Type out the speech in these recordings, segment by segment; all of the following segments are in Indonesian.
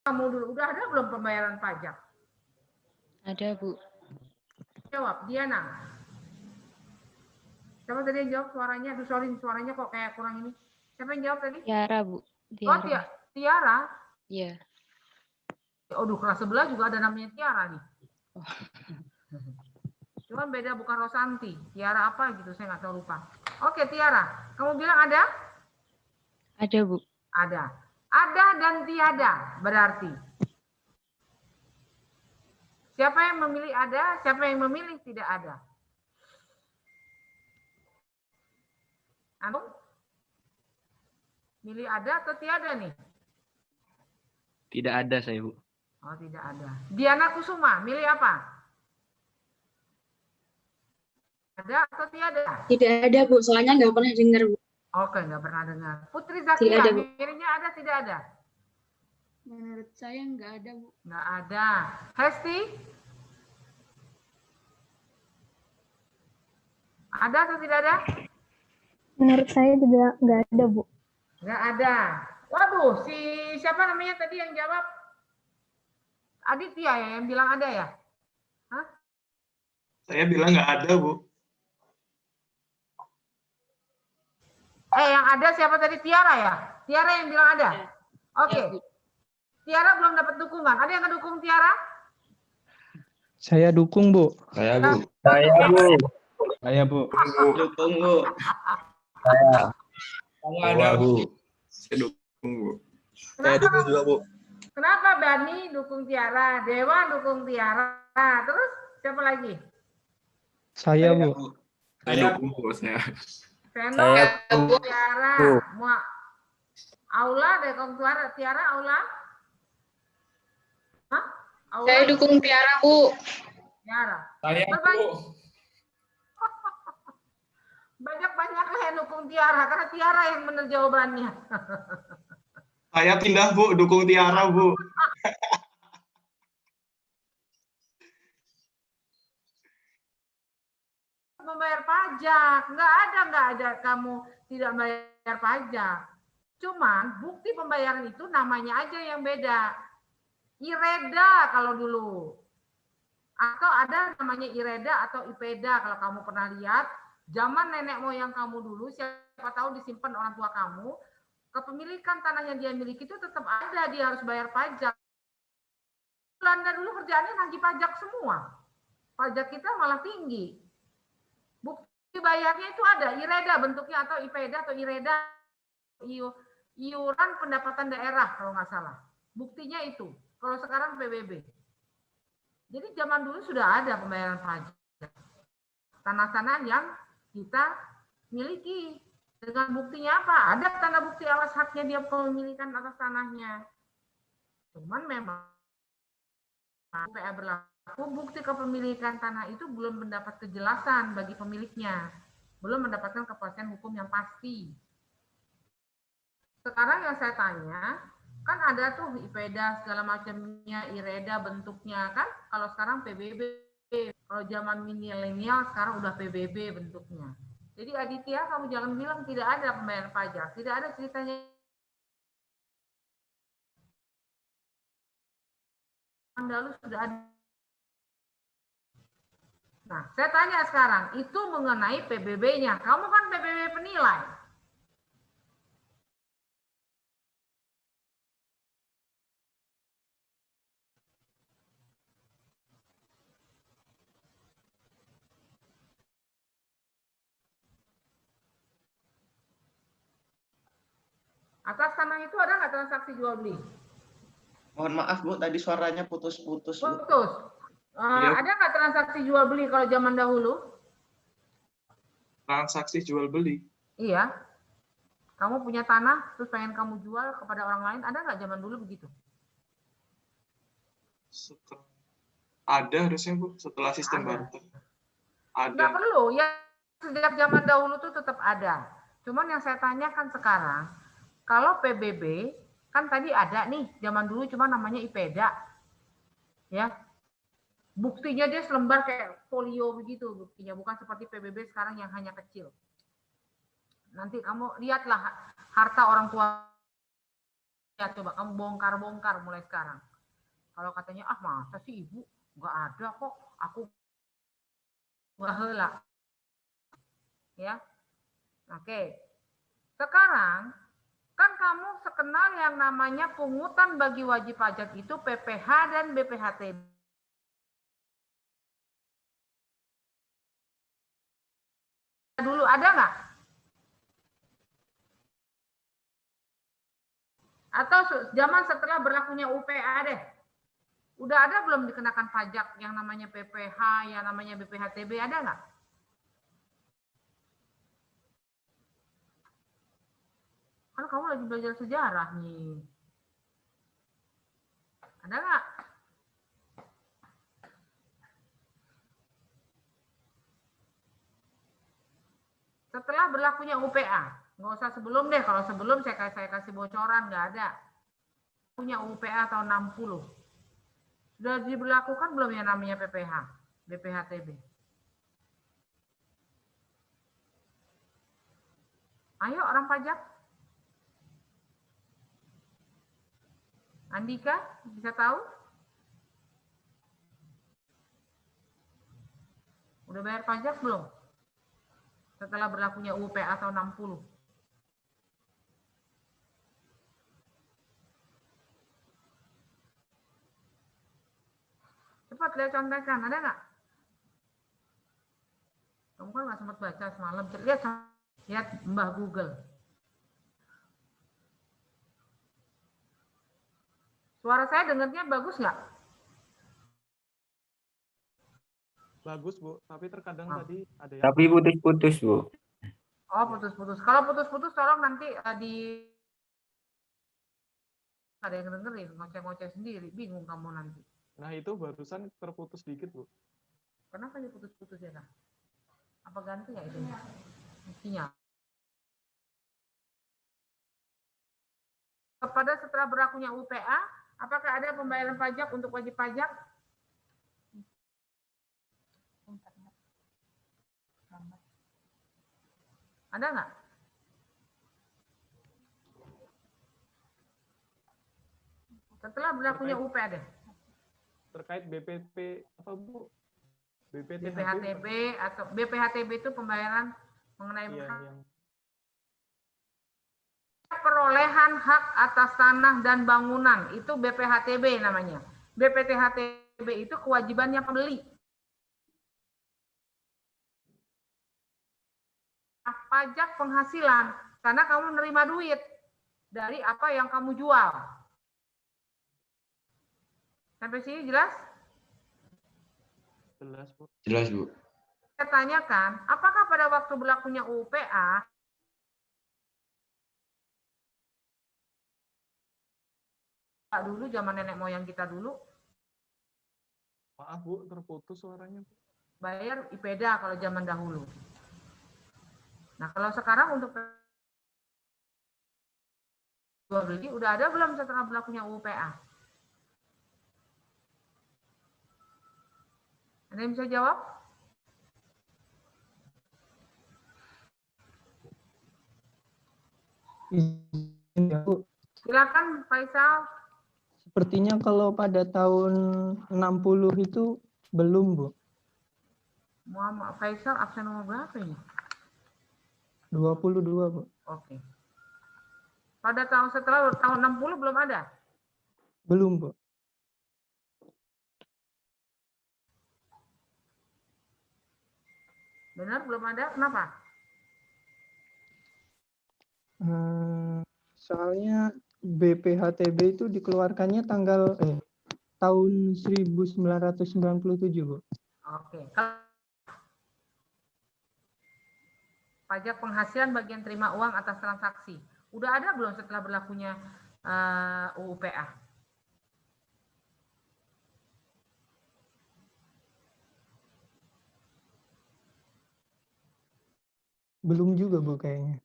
Kamu dulu, udah ada belum pembayaran pajak? Ada, Bu. Jawab, Diana. Siapa tadi yang jawab suaranya? Aduh, sorry, suaranya kok kayak kurang ini. Siapa yang jawab tadi? Tiara, Bu. Oh, Tiara. Tiara. Iya. Aduh, kelas sebelah juga ada namanya Tiara nih. Oh. Cuman beda, bukan Rosanti. Tiara apa gitu, saya nggak tahu, lupa. Oke, Tiara. Kamu bilang ada? Ada, Bu. Ada. Ada dan tiada berarti. Siapa yang memilih ada, siapa yang memilih tidak ada? Antum? Milih ada atau tiada nih? Tidak ada saya, Bu. Oh, tidak ada. Diana Kusuma, milih apa? Ada atau tiada? Tidak ada, Bu. Soalnya nggak pernah dengar, Bu. Oke, nggak pernah dengar. Putri Zakia, milihnya ada tidak ada? Menurut saya nggak ada, Bu. Nggak ada. Hesti? Ada atau tidak ada? Menurut saya juga nggak ada, Bu. Nggak ada. Waduh, si siapa namanya tadi yang jawab? Aditya ya yang bilang ada ya? Hah? Saya bilang nggak ada, Bu. Yang ada siapa tadi? Tiara ya? Tiara yang bilang ada? Oke. Ya, Bu. Tiara belum dapat dukungan. Ada yang ngedukung Tiara? Saya dukung, Bu. Saya, Bu. Saya, Bu. Saya, Bu. Dukung, Bu. Saya ada, Bu. Saya dukung, Bu. Saya dukung juga, Bu. Kenapa Bani dukung Tiara? Dewa dukung Tiara. Terus siapa lagi? Saya, Bu. Saya dukung, Bu. Saya. Seno, Tiara. Aula dukung Tiara, Aula? Hah? Aula? Saya dukung Tiara, Bu. Tiara. Saya, Bu. Banyak-banyaklah yang dukung Tiara, karena Tiara yang benar jawabannya. Saya pindah, Bu. Dukung Tiara, Bu. Membayar pajak, nggak ada kamu tidak bayar pajak. Cuman bukti pembayaran itu namanya aja yang beda. IREDA kalau dulu. Atau ada namanya IREDA atau IPEDA kalau kamu pernah lihat. Zaman nenek moyang kamu dulu, siapa tahu disimpan orang tua kamu, kepemilikan tanah yang dia miliki itu tetap ada, dia harus bayar pajak. Belanda dulu kerjaannya nagih pajak semua. Pajak kita malah tinggi. Bukti bayarnya itu ada, IREDA bentuknya atau IPEDA atau IREDA, iuran pendapatan daerah kalau nggak salah. Buktinya itu. Kalau sekarang PBB. Jadi zaman dulu sudah ada pembayaran pajak. Tanah-tanah yang kita miliki. Dengan buktinya apa? Ada tanda bukti alas haknya dia pemilikan atas tanahnya. Cuman memang PA berlaku, bukti kepemilikan tanah itu belum mendapat kejelasan bagi pemiliknya. Belum mendapatkan kepastian hukum yang pasti. Sekarang yang saya tanya, kan ada tuh IPEDA segala macamnya, IREDA bentuknya kan. Kalau sekarang PBB, kalau zaman milenial sekarang udah PBB bentuknya. Jadi Aditya, kamu jangan bilang tidak ada pembayaran pajak, tidak ada ceritanya. Lalu sudah ada. Nah, saya tanya sekarang, itu mengenai PBB-nya. Kamu kan PBB penilai. Atas tanah itu ada nggak transaksi jual beli? Mohon maaf, Bu. Tadi suaranya putus-putus, Bu. Putus. Ada nggak transaksi jual beli kalau zaman dahulu? Transaksi jual beli. Iya. Kamu punya tanah, terus pengen kamu jual kepada orang lain, ada nggak zaman dulu begitu? Ada harusnya, Bu, setelah sistem baru. Ada. Nggak perlu, ya sejak zaman dahulu tuh tetap ada. Cuman yang saya tanyakan sekarang, kalau PBB, kan tadi ada nih, zaman dulu cuma namanya IPEDA. Ya. Buktinya dia selembar kayak folio begitu buktinya, bukan seperti PBB sekarang yang hanya kecil. Nanti kamu lihatlah harta orang tua Ya, coba kamu bongkar-bongkar mulai sekarang. Kalau katanya, ah masa sih ibu, nggak ada kok, aku nggak hela. Ya, oke. Sekarang, kan kamu sekenal yang namanya pungutan bagi wajib pajak itu PPh dan BPHTB. Dulu ada nggak? Atau zaman setelah berlakunya UPA deh? Udah ada belum dikenakan pajak yang namanya PPh, yang namanya BPHTB, ada nggak? Kan kamu lagi belajar sejarah nih. Ada nggak? Setelah berlakunya UPA, nggak usah sebelum deh. Kalau sebelum saya kasih bocoran, nggak ada. Punya UPA tahun 60. Sudah diberlakukan belum yang namanya PPh, BPHTB? Ayo orang pajak. Andika, bisa tahu? Udah bayar pajak belum? Setelah berlakunya UPA tahun 60. Cepat lihat contekan, ada nggak? Kamu kan nggak sempat baca semalam. Lihat Mbah Google. Suara saya dengarnya bagus nggak? Bagus, Bu. Tapi terkadang tadi ada yang... Tapi putus-putus, Bu. Oh, putus-putus. Kalau putus-putus tolong nanti ada yang dengerin, ngoceh-ngoceh sendiri, bingung kamu nanti. Nah, itu barusan terputus dikit, Bu. Kenapa dia putus-putus ya, Kak? Apa ganti ya itu? Mestinya. Kepada setelah berlakunya UPA, apakah ada pembayaran pajak untuk wajib pajak? Ada nggak? Setelah berlakunya UPA deh. Terkait BPP apa, Bu? BPHTB atau BPHTB itu pembayaran mengenai perolehan hak atas tanah dan bangunan, itu BPHTB namanya. BPTHTB itu kewajibannya pembeli. Pajak penghasilan, karena kamu menerima duit dari apa yang kamu jual. Sampai sini jelas? Jelas, Bu. Jelas, Bu. Saya tanyakan, apakah pada waktu berlakunya UPA dulu, zaman nenek moyang kita dulu, Maaf, Bu, terputus suaranya, Bu. bayar IPEDA kalau zaman dahulu. Nah, kalau sekarang untuk jual beli, udah ada belum setelah berlakunya UPA? Ada yang bisa jawab? Ya, Bu. Silakan Faisal. Sepertinya kalau pada tahun 60 itu belum, Bu. Muhammad Faisal absen nomor berapa ini? 22, Bu. Oke. Pada setelah tahun 60 belum ada? Belum, Bu. Benar belum ada? Kenapa? Soalnya BPHTB itu dikeluarkannya tahun 1997, Bu. Oke. Pajak penghasilan bagian terima uang atas transaksi. Udah ada belum setelah berlakunya UUPA? Belum juga, Bu, kayaknya.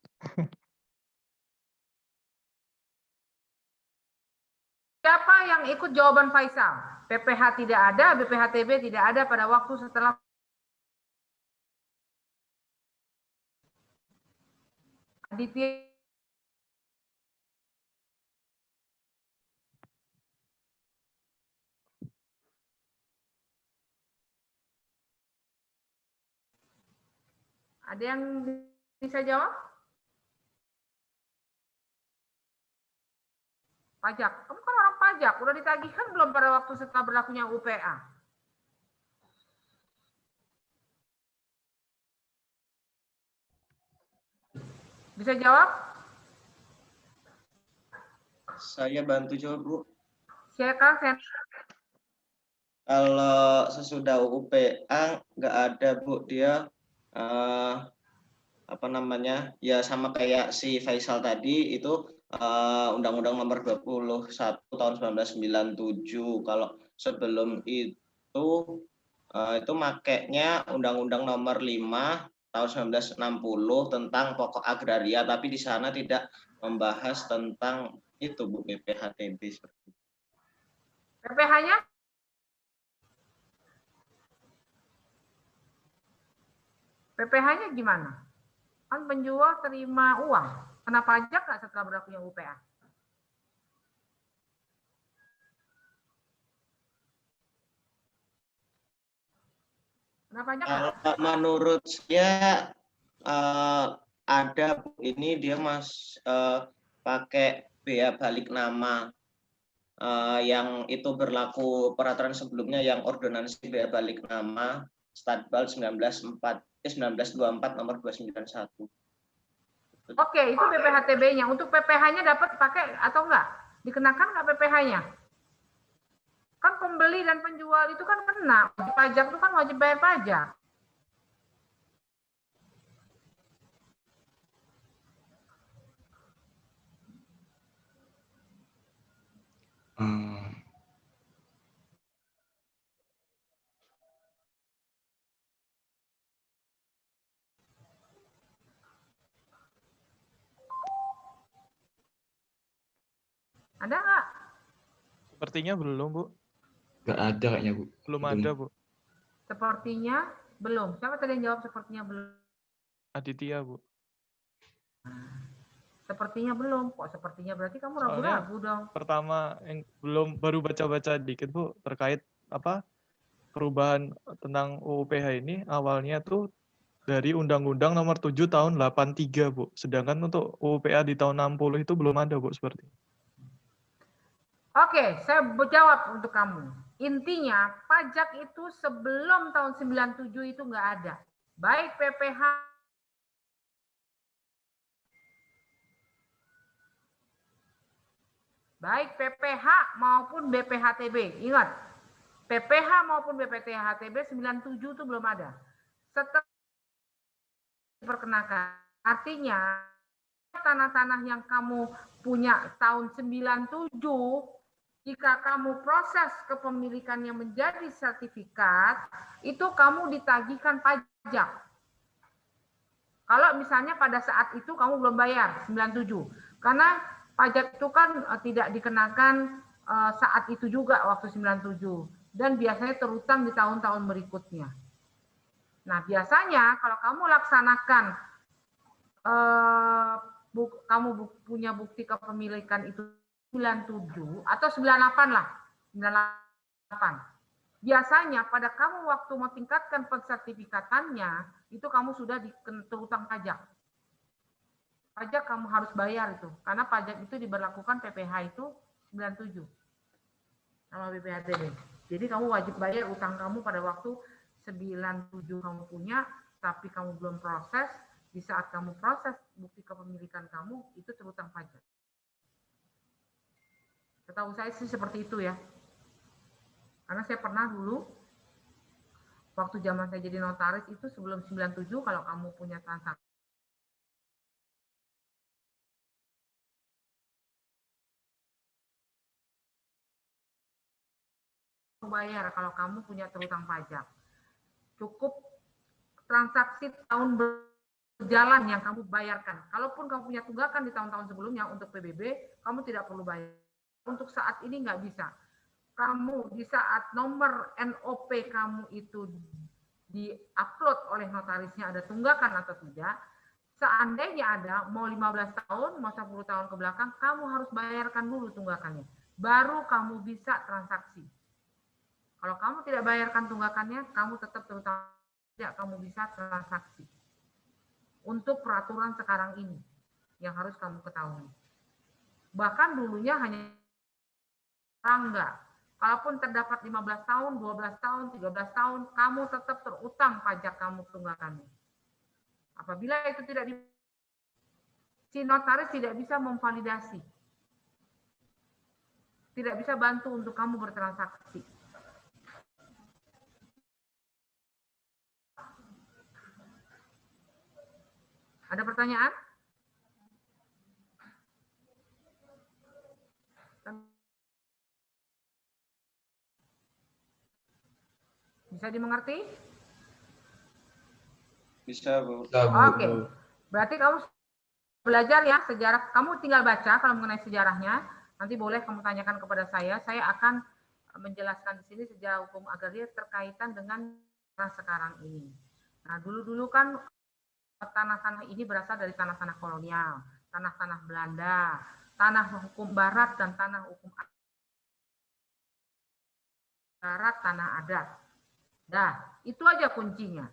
Siapa yang ikut jawaban Faisal? PPh tidak ada, BPHTB tidak ada pada waktu setelah Aditya Ada yang bisa jawab? Pajak. Kamu kan orang pajak. Udah ditagihkan belum pada waktu setelah berlakunya UPA? Bisa jawab? Saya bantu jawab, Bu. Silakan, saya Kalau sesudah UPA nggak ada, Bu. Dia apa namanya? Ya sama kayak si Faisal tadi itu Undang-Undang Nomor 21 tahun 1997. Kalau sebelum itu makainya Undang-Undang Nomor 5 tahun 1960 tentang pokok agraria, tapi di sana tidak membahas tentang itu, Bu, BPHTB seperti itu. PPh-nya? PPh-nya gimana? Kan penjual terima uang. Kena pajak nggak setelah berlakunya UPA? Kena pajak nggak? Kalau menurut saya ada, Bu. Ini dia pakai bea balik nama yang itu berlaku peraturan sebelumnya yang ordonansi bea balik nama Statbal 1924 nomor 291. Oke, itu BPHTB-nya. Untuk PPh-nya dapat pakai atau enggak? Dikenakan nggak PPh-nya? Kan pembeli dan penjual itu kan kena. Pajak itu kan wajib bayar pajak. Ada nggak? Sepertinya belum, Bu. Nggak ada kayaknya, Bu. Belum ada, Bu. Sepertinya belum. Siapa tadi yang jawab sepertinya belum? Aditya, Bu. Sepertinya belum. Kok sepertinya berarti kamu Soalnya ragu-ragu dong. pertama yang belum baru baca-baca dikit, Bu, terkait apa perubahan tentang UPH ini awalnya tuh dari Undang-Undang Nomor 7 tahun 83, Bu. Sedangkan untuk UPA di tahun 60 itu belum ada, Bu, seperti itu. Oke, saya jawab untuk kamu. Intinya, pajak itu sebelum tahun 97 itu nggak ada. Baik PPh, baik PPh maupun BPHTB. Ingat, PPh maupun BPHTB 97 itu belum ada. Setelah diperkenakan, artinya tanah-tanah yang kamu punya tahun 97, jika kamu proses kepemilikannya menjadi sertifikat, itu kamu ditagihkan pajak. Kalau misalnya pada saat itu kamu belum bayar 97, karena pajak itu kan tidak dikenakan saat itu juga waktu 97, dan biasanya terutang di tahun-tahun berikutnya. Nah, biasanya kalau kamu laksanakan, kamu punya bukti kepemilikan itu 97 atau 98 lah, 98. Biasanya pada kamu waktu mau tingkatkan pensertifikatannya, itu kamu sudah terutang pajak. Pajak kamu harus bayar itu, karena pajak itu diberlakukan PPh itu 97 sama BPHTB. Jadi kamu wajib bayar utang kamu pada waktu 97 kamu punya, tapi kamu belum proses. Di saat kamu proses bukti kepemilikan kamu, itu terutang pajak. Setahu saya sih seperti itu ya. Karena saya pernah dulu, waktu zaman saya jadi notaris itu sebelum 97, kalau kamu punya transaksi, bayar kalau kamu punya terutang pajak. Cukup transaksi tahun berjalan yang kamu bayarkan. Kalaupun kamu punya tunggakan di tahun-tahun sebelumnya untuk PBB, kamu tidak perlu bayar. Untuk saat ini nggak bisa. Kamu di saat nomor NOP kamu itu di-upload oleh notarisnya ada tunggakan atau tidak, seandainya ada, mau 15 tahun, mau 10 tahun ke belakang, kamu harus bayarkan dulu tunggakannya. Baru kamu bisa transaksi. Kalau kamu tidak bayarkan tunggakannya, kamu tetap terutang, tidak kamu bisa transaksi. untuk peraturan sekarang ini yang harus kamu ketahui. Bahkan dulunya hanya enggak. Kalaupun terdapat 15 tahun, 12 tahun, 13 tahun, kamu tetap terutang pajak kamu tunggakannya. Apabila itu tidak si notaris tidak bisa memvalidasi. Tidak bisa bantu untuk kamu bertransaksi. Ada pertanyaan? Bisa dimengerti? Bisa, Bu. Oke. Berarti kamu belajar ya sejarah. Kamu tinggal baca kalau mengenai sejarahnya. Nanti boleh kamu tanyakan kepada saya. Saya akan menjelaskan di sini sejarah hukum agraria terkaitan dengan sekarang ini. Nah, dulu-dulu kan tanah-tanah ini berasal dari tanah-tanah kolonial, tanah-tanah Belanda, tanah hukum barat dan tanah hukum barat, tanah adat. Nah, itu aja kuncinya.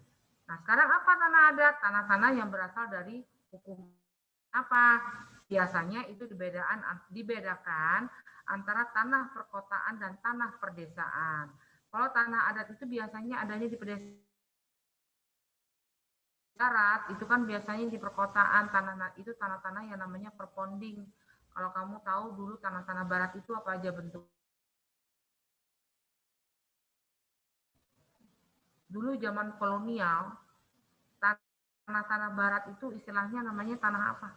Nah, sekarang apa tanah adat? Tanah-tanah yang berasal dari hukum apa? Biasanya itu dibedakan antara tanah perkotaan dan tanah perdesaan. Kalau tanah adat itu biasanya adanya di pedesaan darat, itu kan biasanya di perkotaan. Tanah itu tanah-tanah yang namanya perponding. Kalau kamu tahu dulu tanah-tanah barat itu apa aja bentuk. Dulu zaman kolonial, tanah-tanah barat itu istilahnya namanya tanah apa?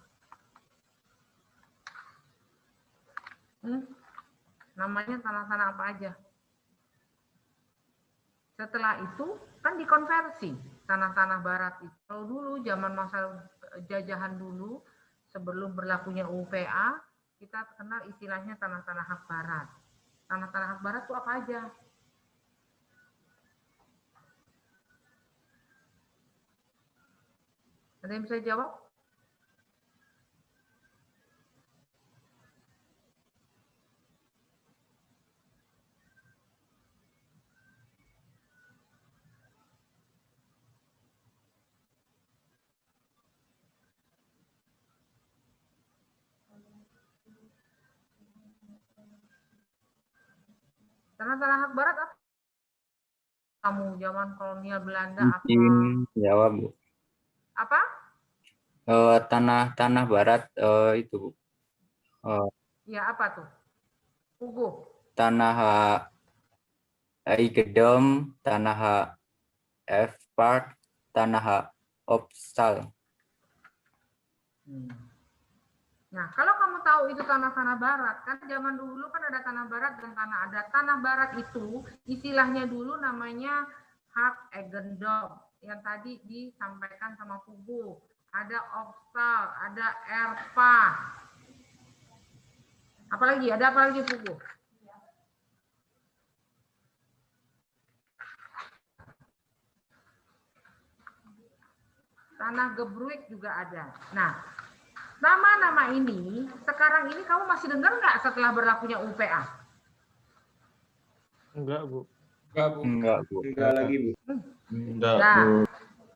Namanya tanah-tanah apa aja? Setelah itu kan dikonversi tanah-tanah barat itu. Kalau dulu zaman masa jajahan dulu, sebelum berlakunya UPA, kita kenal istilahnya tanah-tanah hak barat. Tanah-tanah hak barat itu apa aja? Ada yang bisa jawab? Tanah-tanah hak barat apa? Kamu zaman kolonial Belanda apa? Jawab, Bu. Apa? Tanah barat itu, Bu. Ya, apa tuh? Ugo. Tanah Igedom, tanah F-Part, tanah Opstal. Nah, kalau kamu tahu itu tanah-tanah barat, kan zaman dulu kan ada tanah barat dan tanah adat. Tanah barat itu istilahnya dulu namanya hak eigendom, yang tadi disampaikan sama Pugu. Ada Opstal, ada Erpa. Apalagi? Ada apa lagi, Pugu? Tanah gebruik juga ada. Nah, nama-nama ini, sekarang ini kamu masih dengar nggak setelah berlakunya UPA? Enggak, Bu. Enggak, Bu. Enggak lagi, Bu. Enggak, Nah, Bu.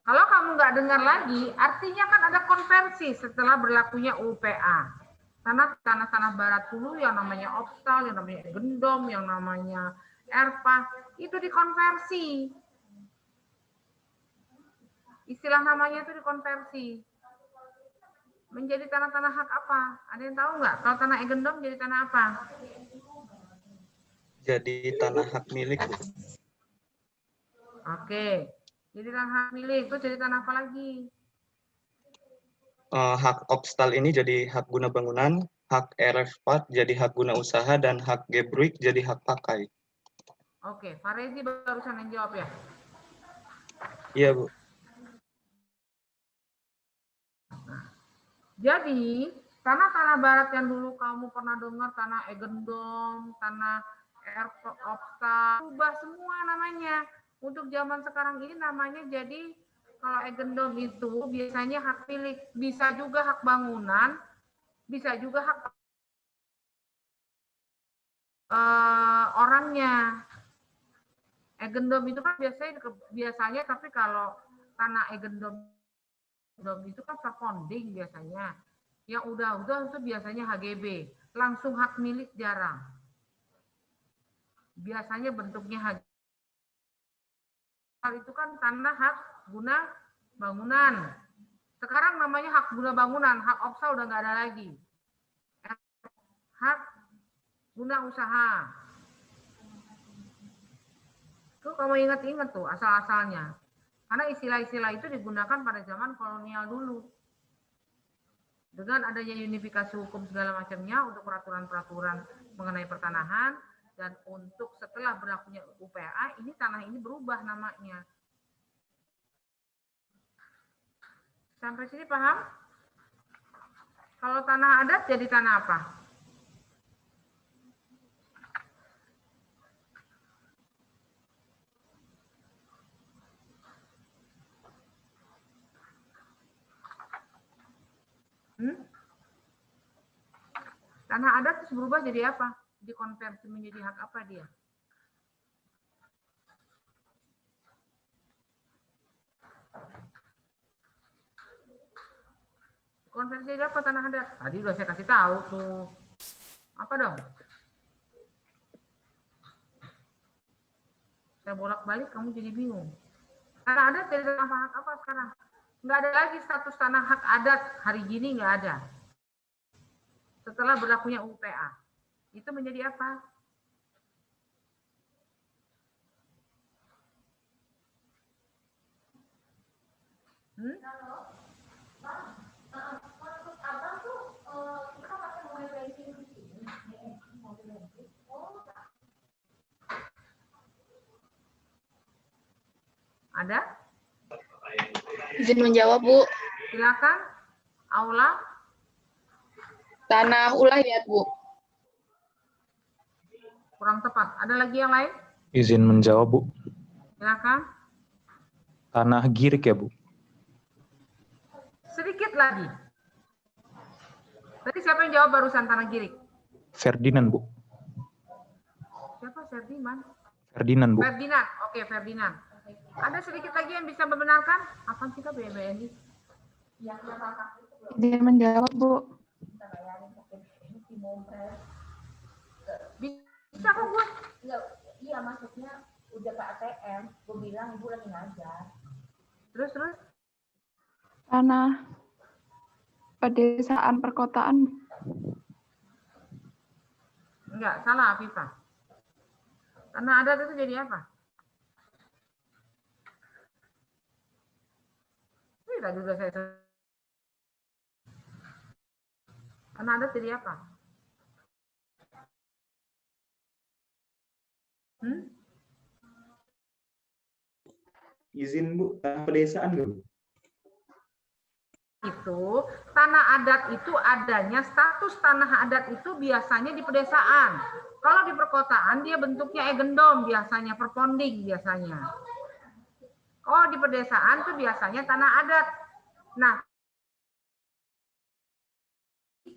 kalau kamu nggak dengar lagi, artinya kan ada konversi setelah berlakunya UPA. Tanah-tanah barat dulu yang namanya Opstal, yang namanya Gendom, yang namanya Erpa, itu dikonversi. Istilah namanya itu dikonversi. Menjadi tanah-tanah hak apa? Ada yang tahu nggak? Kalau tanah Eigendom jadi tanah apa? Jadi tanah hak milik, Bu. Oke. Jadi tanah hak milik itu jadi tanah apa lagi? Hak Opstal ini jadi hak guna bangunan, hak RF4 jadi hak guna usaha, dan hak Gebruik jadi hak pakai. Oke, Farezi barusan yang jawab ya? Iya, Bu. Jadi, tanah-tanah barat yang dulu kamu pernah dengar, tanah Eigendom, tanah Opstal, ubah semua namanya. Untuk zaman sekarang ini namanya jadi, kalau Eigendom itu biasanya hak milik, bisa juga hak bangunan, bisa juga hak orangnya. Eigendom itu kan biasanya, tapi kalau tanah Eigendom itu kan perponding biasanya. Yang udah itu biasanya HGB. Langsung hak milik jarang. Biasanya bentuknya HGB. Itu kan tanah hak guna bangunan. Sekarang namanya hak guna bangunan, hak opsal udah nggak ada lagi. Hak guna usaha. Tuh kamu ingat-ingat tuh asal-asalnya. Karena istilah-istilah itu digunakan pada zaman kolonial dulu. Dengan adanya unifikasi hukum segala macamnya untuk peraturan-peraturan mengenai pertanahan dan untuk setelah berlakunya UPA, ini tanah ini berubah namanya. Sampai sini paham? Kalau tanah adat jadi tanah apa? Tanah adat terus berubah jadi apa? Dikonversi menjadi hak apa dia? Konversi jadi apa tanah adat? Tadi udah saya kasih tahu tuh. Apa dong? Saya bolak-balik kamu jadi bingung. Tanah adat jadi tanah hak apa sekarang? Nggak ada lagi status tanah hak adat. Hari gini nggak ada. Setelah berlakunya UPA. Itu menjadi apa? Ada? Izin menjawab, Bu. Silakan. Aula. Tanah ulayat, Bu. Kurang tepat. Ada lagi yang lain? Izin menjawab, Bu. Silakan. Tanah girik ya, Bu? Sedikit lagi. Tadi siapa yang jawab barusan tanah girik? Ferdinand, Bu. Siapa Ferdinand? Ferdinand, Bu. Ferdinand. Oke, Ferdinand. Ada sedikit lagi yang bisa membenarkan? Apa kita BBNI? Dia menjawab, Bu. Bisa kok, Bu? Iya, maksudnya udah ke ATM. Gue bilang ibu lagi ngajar. Terus? Tanah pedesaan perkotaan. Enggak, salah Afifah. Tanah adat itu jadi apa? Tadi juga saya. Tanah adat jadi apa? Izin, Bu, tanah pedesaan nggak, Bu? Itu tanah adat itu adanya status tanah adat itu biasanya di pedesaan. Kalau di perkotaan dia bentuknya egendom biasanya, perponding biasanya. Kalau di pedesaan tuh biasanya tanah adat. Nah,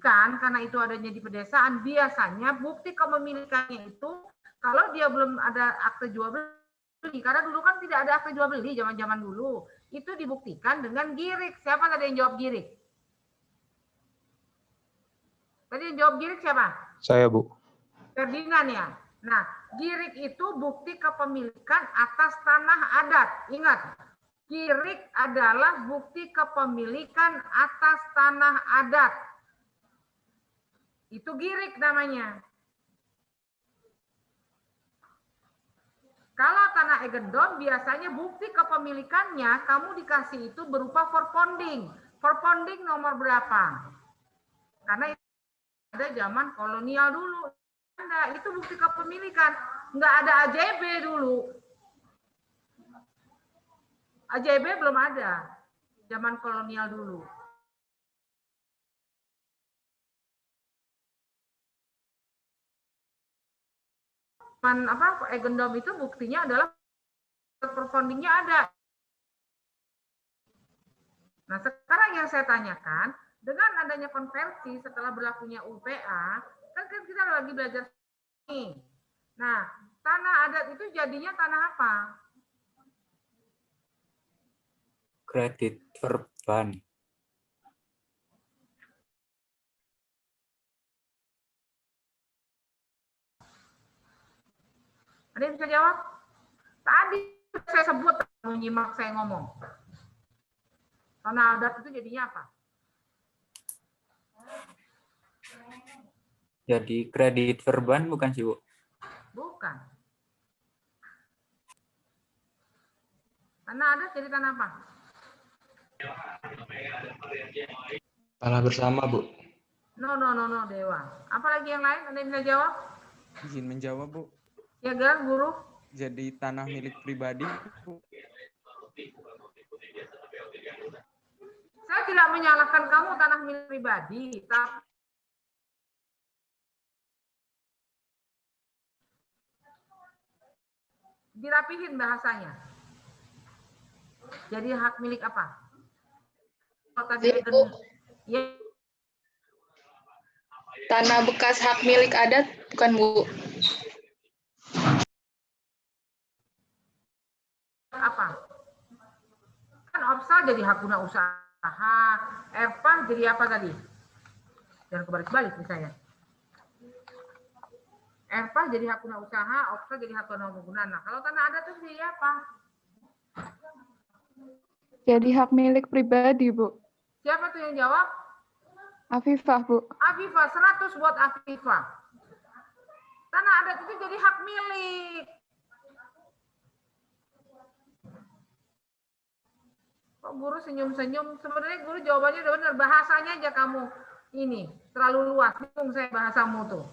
karena itu adanya di pedesaan biasanya bukti kepemilikannya itu kalau dia belum ada akte jual beli, karena dulu kan tidak ada akte jual beli zaman-zaman dulu. Itu dibuktikan dengan girik. Siapa tadi yang jawab girik? Tadi yang jawab girik siapa? Saya, Bu. Ferdinand ya. Nah, girik itu bukti kepemilikan atas tanah adat. Ingat, girik adalah bukti kepemilikan atas tanah adat. Itu girik namanya. Kalau tanah egendom biasanya bukti kepemilikannya kamu dikasih itu berupa forponding. Forponding nomor berapa? Karena itu ada zaman kolonial dulu. Anda itu bukti kepemilikan. Nggak ada AJB dulu. AJB belum ada. Zaman kolonial dulu. Egendom itu buktinya adalah perpondingnya ada. Nah, sekarang yang saya tanyakan, dengan adanya konversi setelah berlakunya UPA, kan kita lagi belajar nih. Nah, tanah adat itu jadinya tanah apa? Kredit perban. Ada yang bisa jawab? Tadi saya sebut, menyimak saya ngomong. Tanah adat itu jadinya apa? Jadi kredit verban bukan sih, Bu? Bukan. Tanah adat jadi tanah apa? Tanah bersama, Bu. No, Dewa. Apalagi yang lain? Ada yang bisa jawab? Izin menjawab, Bu. Ya, Gan, guru. Jadi tanah milik pribadi, Bu. Saya tidak menyalahkan kamu tanah milik pribadi, tapi dirapihin bahasanya. Jadi hak milik apa? Kalau tadi Bu. ya, Tanah bekas hak milik adat, bukan, Bu? apa? Kan OPSAL jadi hak guna usaha, ERPA jadi apa tadi? Jangan kebalik-balik misalnya. ERPA jadi hak guna usaha, OPSAL jadi hak guna bangunan. Nah, kalau tanah adat itu jadi apa? Jadi hak milik pribadi, Bu. Siapa tuh yang jawab? Afifah, Bu. Afifah, 100 buat Afifah. Tanah adat itu jadi hak milik. Kok guru senyum-senyum? Sebenarnya guru jawabannya udah benar. Bahasanya aja kamu ini terlalu luas. Bingung saya bahasamu tuh.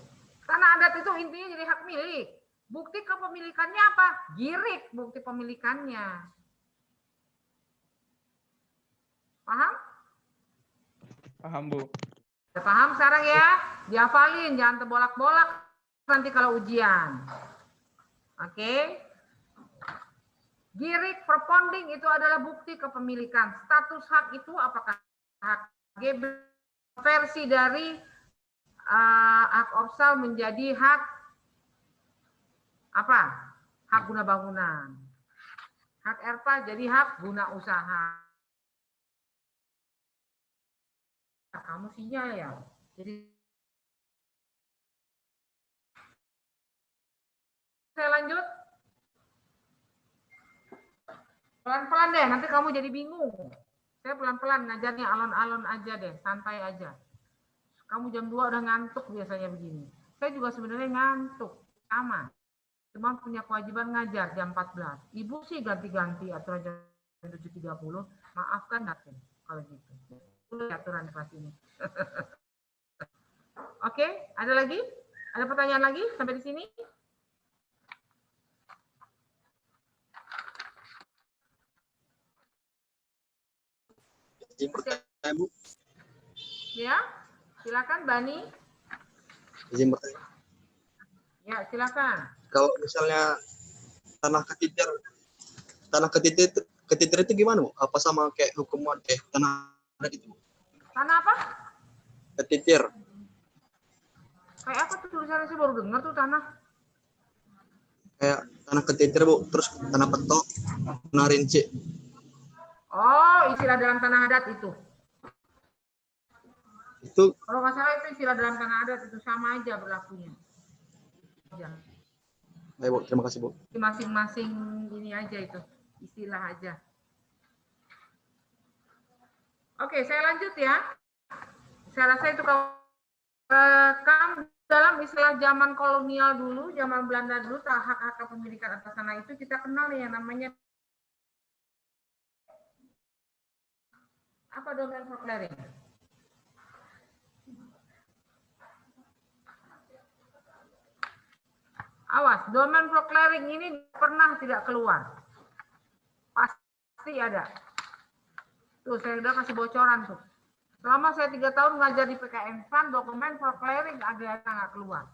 Tanah adat itu intinya jadi hak milik. Bukti kepemilikannya apa? Girik bukti pemilikannya. Paham? Paham, Bu. Udah paham sekarang ya? Dihafalin, jangan terbolak-bolak nanti kalau ujian. Oke? Girik perponding itu adalah bukti kepemilikan. Status hak itu apakah hak versi dari hak OPSAL menjadi hak apa? Hak guna bangunan. Hak ERPA jadi hak guna usaha. Kamu sinyal ya. Jadi saya lanjut. Pelan-pelan deh, nanti kamu jadi bingung. Saya pelan-pelan ngajarnya alon-alon aja deh, santai aja. Kamu jam 2 udah ngantuk biasanya begini. Saya juga sebenarnya ngantuk, sama. Cuma punya kewajiban ngajar jam 14. Ibu sih ganti-ganti aturan jam 7.30. Maafkan Datin kalau gitu. Itu aturan kelas ini. Oke, ada lagi? Ada pertanyaan lagi sampai di sini? Bu. Ya, silakan Bani. Izin bertanya. Ya, silakan. Kalau misalnya tanah ketitir itu gimana, Bu? Apa sama kayak hukuman tanah adat itu? Tanah apa? Ketitir. Kayak apa tuh tulisannya, saya baru dengar tuh tanah. Kayak tanah ketitir, Bu, terus tanah petok, tanah rinci. Oh, istilah dalam tanah adat itu. Itu kalau nggak salah itu istilah dalam tanah adat itu sama aja berlakunya. Ya. Baik, Bu, terima kasih, Bu. Masing-masing ini aja itu, istilah aja. Oke, saya lanjut ya. Saya rasa itu kamu dalam istilah zaman kolonial dulu, zaman Belanda dulu, hak-hak kepemilikan atas tanah itu kita kenal yang namanya apa, domain proclaring. Awas, domain proclaring ini pernah tidak keluar. Pasti ada. Tuh, saya udah kasih bocoran tuh. Selama saya 3 tahun ngajar di PKN FAN, dokumen proclaring agak nggak keluar.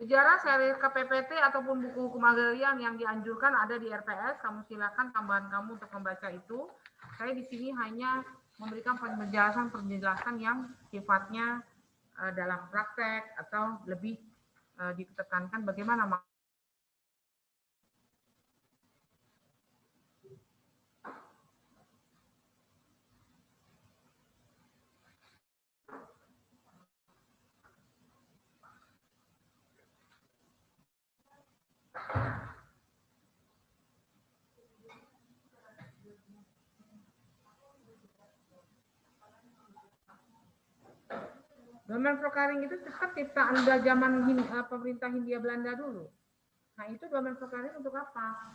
Sejarah seri KPPT ataupun buku hukum agrarian yang dianjurkan ada di RPS. Kamu silakan tambahan kamu untuk membaca itu. Saya di sini hanya memberikan penjelasan yang sifatnya dalam praktek atau lebih ditekankan bagaimana Domain procuring itu kan ciptaan zaman pemerintah Hindia Belanda dulu. Nah, itu domain procuring untuk apa?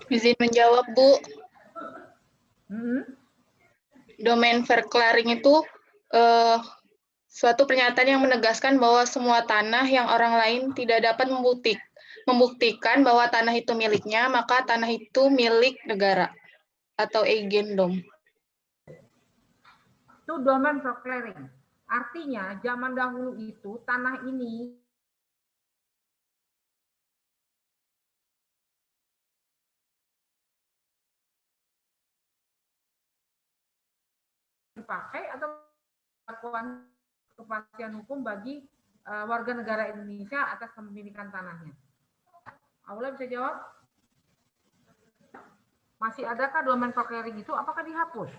Izin menjawab, Bu. Hmm? Domain verclaring itu suatu pernyataan yang menegaskan bahwa semua tanah yang orang lain tidak dapat membuktikan bahwa tanah itu miliknya, maka tanah itu milik negara atau eigendom. Itu domain proclaring. Artinya zaman dahulu itu tanah ini dipakai atau lakukan kepastian hukum bagi warga negara Indonesia atas kepemilikan tanahnya. Aula bisa jawab? Masih adakah domain proclaring itu? Apakah dihapus?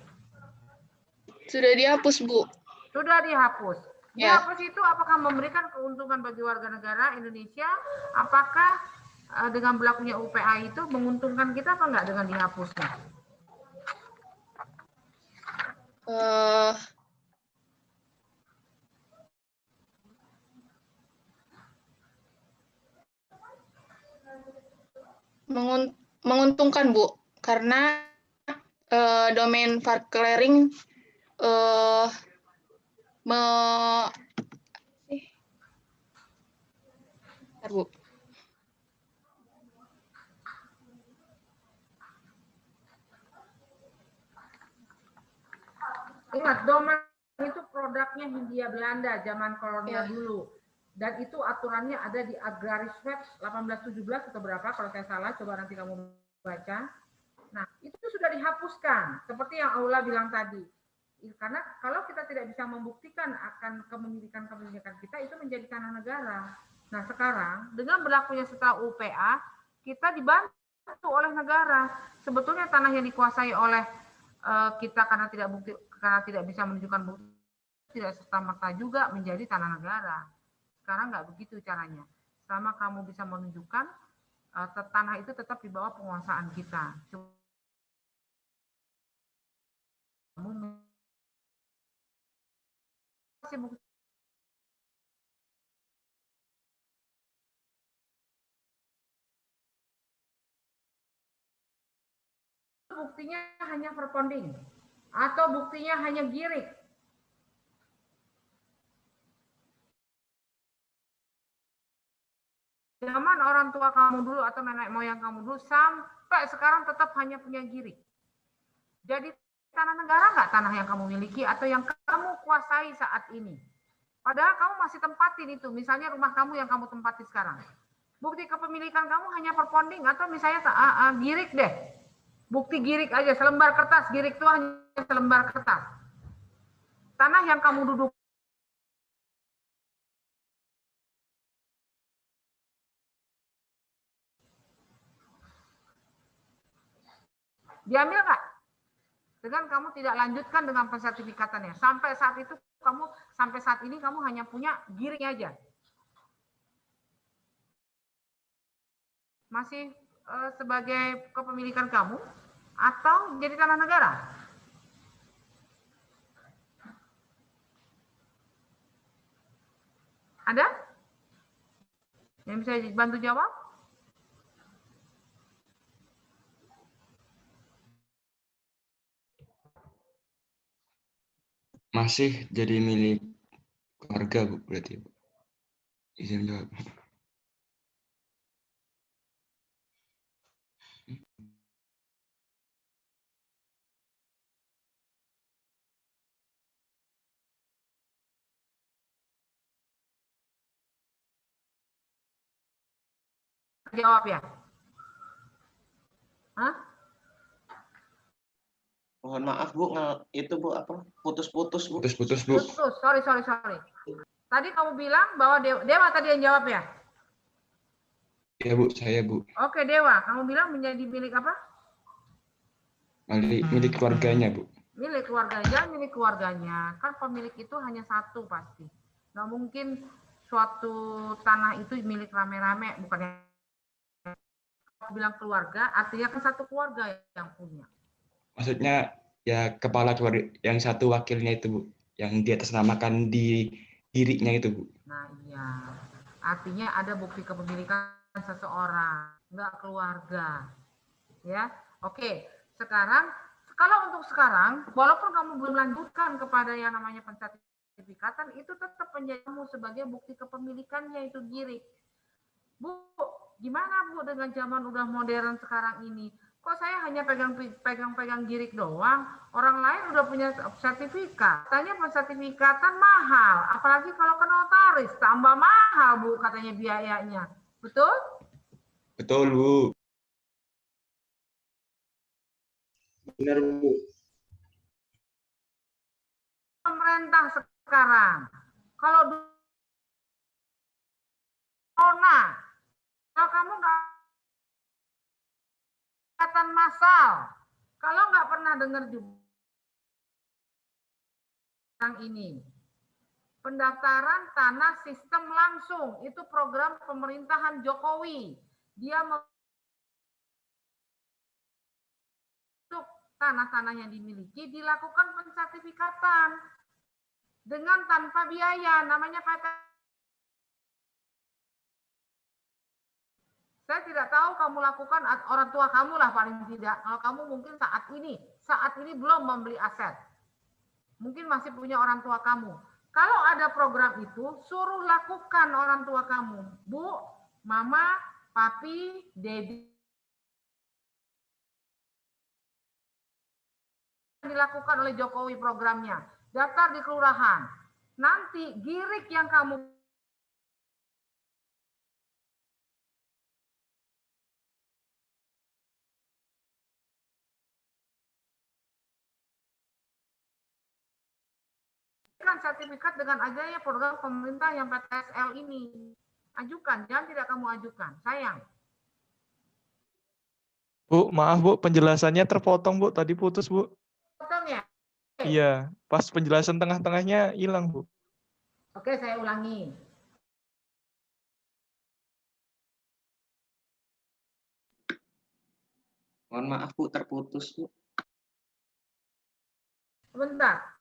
Sudah dihapus, Bu. Sudah dihapus. Ya. Dihapus itu apakah memberikan keuntungan bagi warga negara Indonesia? Apakah dengan berlakunya UPA itu menguntungkan kita apa enggak dengan dihapusnya? Menguntungkan, Bu, karena domain verclaring Bu. Ingat, domain itu produknya Hindia Belanda zaman kolonial dulu. Dan itu aturannya ada di Agraris Web 1817 atau berapa kalau saya salah, coba nanti kamu baca. Nah, itu sudah dihapuskan seperti yang Aula bilang tadi. Karena kalau kita tidak bisa membuktikan akan kepemilikan kita, itu menjadi tanah negara. Nah, sekarang dengan berlakunya setelah UPA, kita dibantu oleh negara. Sebetulnya tanah yang dikuasai oleh kita karena tidak bisa menunjukkan bukti, tidak serta-merta juga menjadi tanah negara. Sekarang nggak begitu caranya. Selama kamu bisa menunjukkan tanah itu tetap di bawah penguasaan kita. Buktinya hanya verponding atau buktinya hanya girik. Zaman orang tua kamu dulu atau nenek moyang kamu dulu sampai sekarang tetap hanya punya girik. Jadi tanah negara nggak tanah yang kamu miliki atau yang kamu kuasai saat ini. Padahal kamu masih tempatin itu. Misalnya rumah kamu yang kamu tempati sekarang. Bukti kepemilikan kamu hanya verponding atau misalnya girik deh. Bukti girik aja, selembar kertas. Girik itu hanya selembar kertas. Tanah yang kamu duduk diambil nggak? Dengan kamu tidak lanjutkan dengan pensertifikatannya. Sampai saat ini kamu hanya punya giring aja. Masih sebagai kepemilikan kamu atau jadi tanah negara? Ada? Yang bisa bantu jawab? Masih jadi milik keluarga, Bu, berarti, Bu. Izin jawab. Jawab ya. Hah? Mohon maaf, Bu, itu Bu apa? Putus-putus, Bu. Putus-putus, Bu. Putus. Sorry. Tadi kamu bilang bahwa Dewa tadi yang jawab ya? Iya, Bu, saya, Bu. Oke, Dewa. Kamu bilang menjadi milik apa? Milik keluarganya, Bu. Milik keluarganya. Kan pemilik itu hanya satu pasti. Nggak mungkin suatu tanah itu milik rame-rame, bukan bilang keluarga, artinya kan satu keluarga yang punya. Maksudnya ya kepala keluarga yang satu wakilnya itu, Bu. Yang diatasnamakan di dirinya itu, Bu. Nah, iya. Artinya ada bukti kepemilikan seseorang, nggak keluarga. Ya, oke. Sekarang, kalau untuk sekarang, walaupun kamu belum lanjutkan kepada yang namanya pensertifikatan, itu tetap menjadi kamu sebagai bukti kepemilikannya itu girik. Bu, gimana Bu dengan zaman udah modern sekarang ini? Kok saya hanya pegang girik doang? Orang lain udah punya sertifikat. Katanya pensertifikatan mahal, apalagi kalau ke notaris, tambah mahal Bu katanya biayanya. Betul? Betul, Bu. Benar, Bu. Pemerintah sekarang, kalau kalau kamu nggak kegiatan massal, kalau nggak pernah dengar juga ini, pendaftaran tanah sistem langsung, itu program pemerintahan Jokowi. Dia untuk tanah-tanah yang dimiliki dilakukan pensertifikatan dengan tanpa biaya, namanya PT. Saya tidak tahu kamu lakukan, orang tua kamu lah paling tidak. Kalau kamu mungkin saat ini belum membeli aset. Mungkin masih punya orang tua kamu. Kalau ada program itu, suruh lakukan orang tua kamu. Bu, mama, papi, dedi. Dilakukan oleh Jokowi programnya. Daftar di kelurahan. Nanti girik yang kamu sertifikat dengan adanya program pemerintah yang PTSL ini. Ajukan, jangan tidak kamu ajukan. Sayang. Bu, maaf Bu, penjelasannya terpotong Bu, tadi putus Bu. Potong ya? Iya, pas penjelasan tengah-tengahnya hilang Bu. Oke, saya ulangi. Mohon maaf Bu, terputus Bu. Sebentar.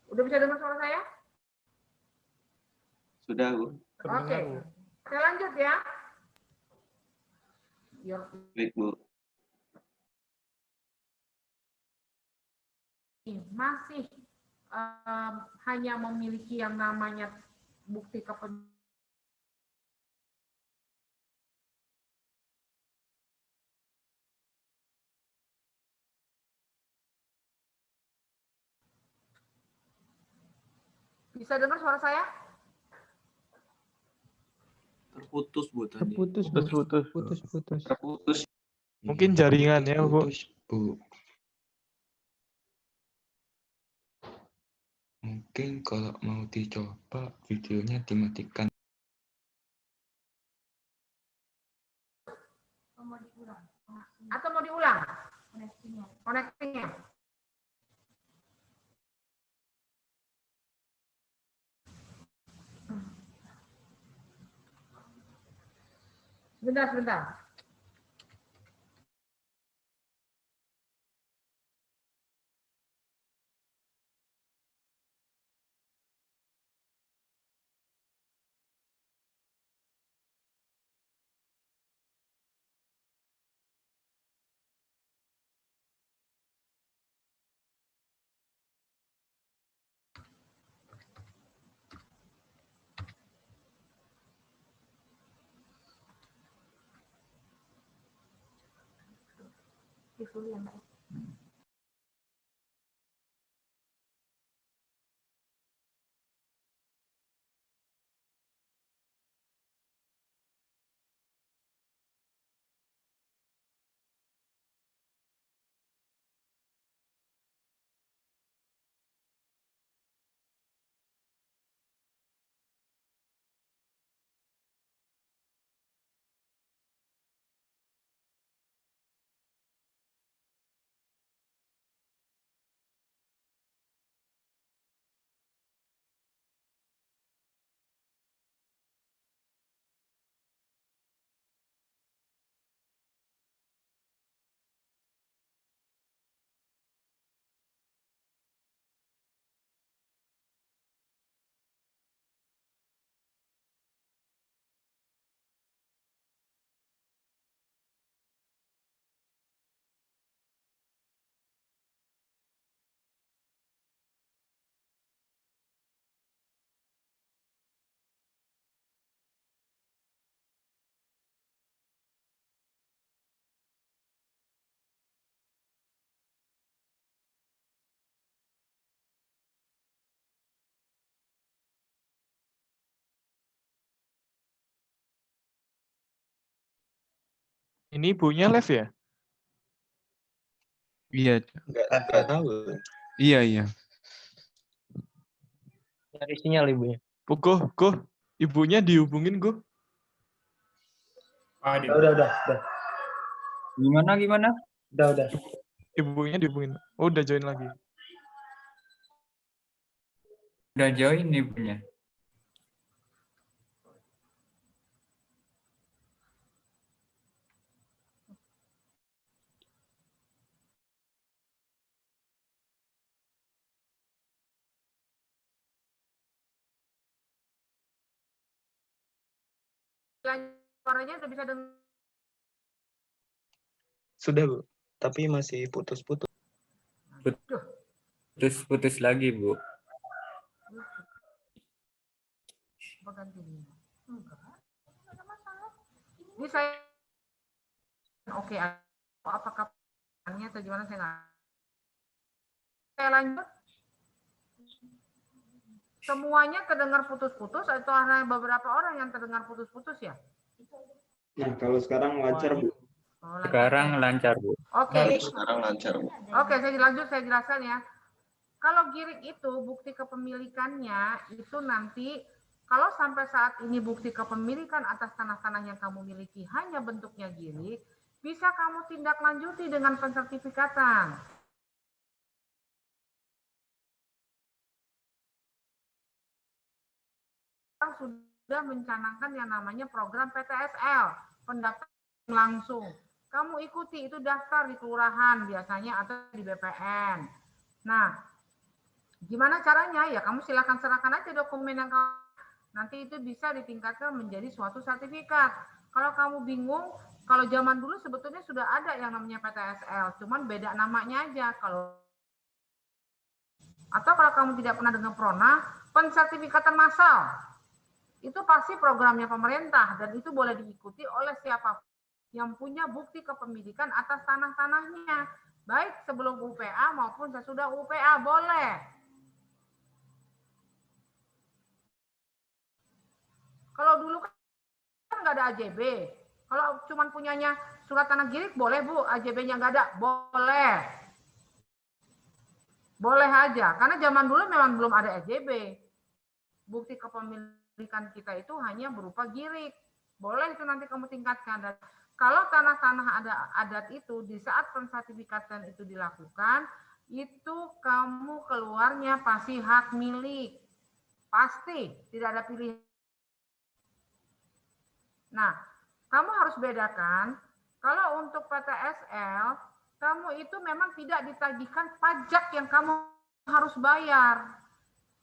Udah bisa dengar suara saya? Sudah Bu. Oke. Saya lanjut ya. Baik Bu. Masih hanya memiliki yang namanya bukti kepemilikan. Bisa dengar suara saya? Terputus Bu tadi. Terputus. Mungkin jaringannya Bu. Mungkin kalau mau dicoba videonya dimatikan. Atau mau diulang? Connectingnya. Sebentar. Itu yang Ini ibunya live ya? Iya. Nggak tahu. Iya, iya. Nyari sinyal ibunya. Go, ibunya dihubungin, Go. Udah. Gimana? Udah. Ibunya dihubungin. Oh, udah join lagi. Udah join ibunya. Suaranya udah bisa dengar. Sudah, Bu. Tapi masih putus-putus. Putus lagi, Bu. Ini saya oke. Apakah atau gimana saya nggak. Saya lanjut. Semuanya terdengar putus-putus atau hanya beberapa orang yang terdengar putus-putus ya? Nah, kalau sekarang lancar, Bu. Sekarang lancar, Bu. Oke. Sekarang lancar, Bu. Oke, saya jelaskan ya. Kalau girik itu bukti kepemilikannya itu nanti kalau sampai saat ini bukti kepemilikan atas tanah-tanah yang kamu miliki hanya bentuknya girik, bisa kamu tindak lanjuti dengan pensertifikatan. Sudah mencanangkan yang namanya program PTSL, pendaftaran langsung. Kamu ikuti itu daftar di kelurahan biasanya atau di BPN. Nah, gimana caranya? Ya kamu silakan serahkan aja dokumen yang kamu, nanti itu bisa ditingkatkan menjadi suatu sertifikat. Kalau kamu bingung, kalau zaman dulu sebetulnya sudah ada yang namanya PTSL, cuman beda namanya aja. Atau kalau kamu tidak pernah dengar Prona, pensertifikatan massal. Itu pasti programnya pemerintah dan itu boleh diikuti oleh siapapun yang punya bukti kepemilikan atas tanah-tanahnya. Baik sebelum UPA maupun sesudah UPA boleh. Kalau dulu kan nggak ada AJB. Kalau cuma punyanya surat tanah girik boleh Bu, AJB-nya nggak ada, boleh. Boleh aja, karena zaman dulu memang belum ada AJB. Bukti kepemilikan kita itu hanya berupa girik. Boleh itu nanti kamu tingkatkan. Dan kalau tanah-tanah adat itu di saat pensertifikatan itu dilakukan, itu kamu keluarnya pasti hak milik. Pasti, tidak ada pilihan. Nah, kamu harus bedakan, kalau untuk PTSL, kamu itu memang tidak ditagihkan pajak yang kamu harus bayar.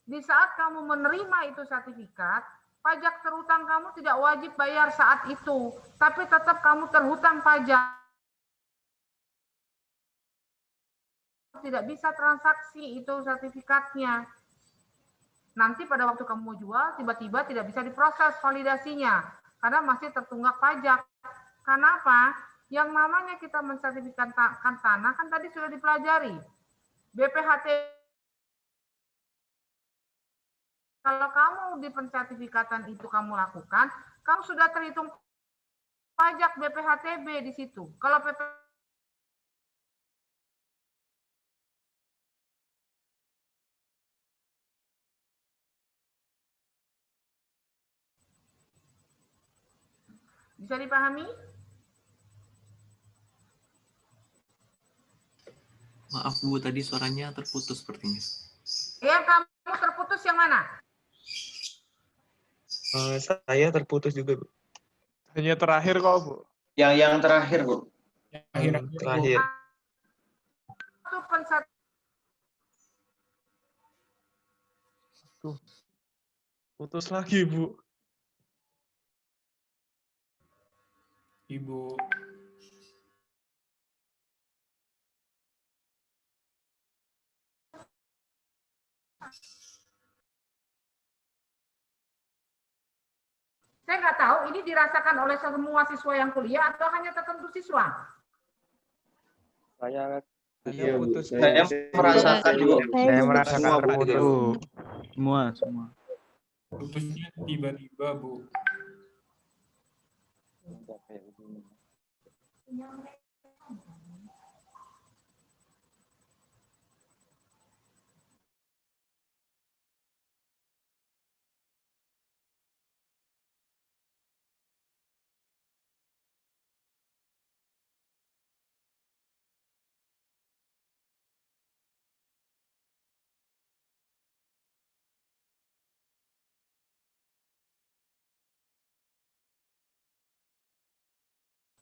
Di saat kamu menerima itu sertifikat, pajak terhutang kamu tidak wajib bayar saat itu, tapi tetap kamu terhutang pajak. Tidak bisa transaksi itu sertifikatnya. Nanti pada waktu kamu mau jual, tiba-tiba tidak bisa diproses validasinya, karena masih tertunggak pajak. Karena apa? Yang namanya kita mensertifikatkan tanah, kan tadi sudah dipelajari. BPHT. Kalau kamu di pensertifikatan itu kamu lakukan, kamu sudah terhitung pajak BPHTB di situ. Kalau bisa dipahami? Maaf Bu, tadi suaranya terputus sepertinya. Yang kamu terputus yang mana? Saya terputus juga, Bu. Hanya terakhir kok, Bu. Yang terakhir, Bu. Terakhir. Tuh. Putus lagi, Bu. Ibu. Saya nggak tahu ini dirasakan oleh semua siswa yang kuliah atau hanya tertentu siswa. Saya putus. Saya merasakan juga. Saya merasakan Semua, Bu. terputus. Semua. Putusnya tiba-tiba, Bu.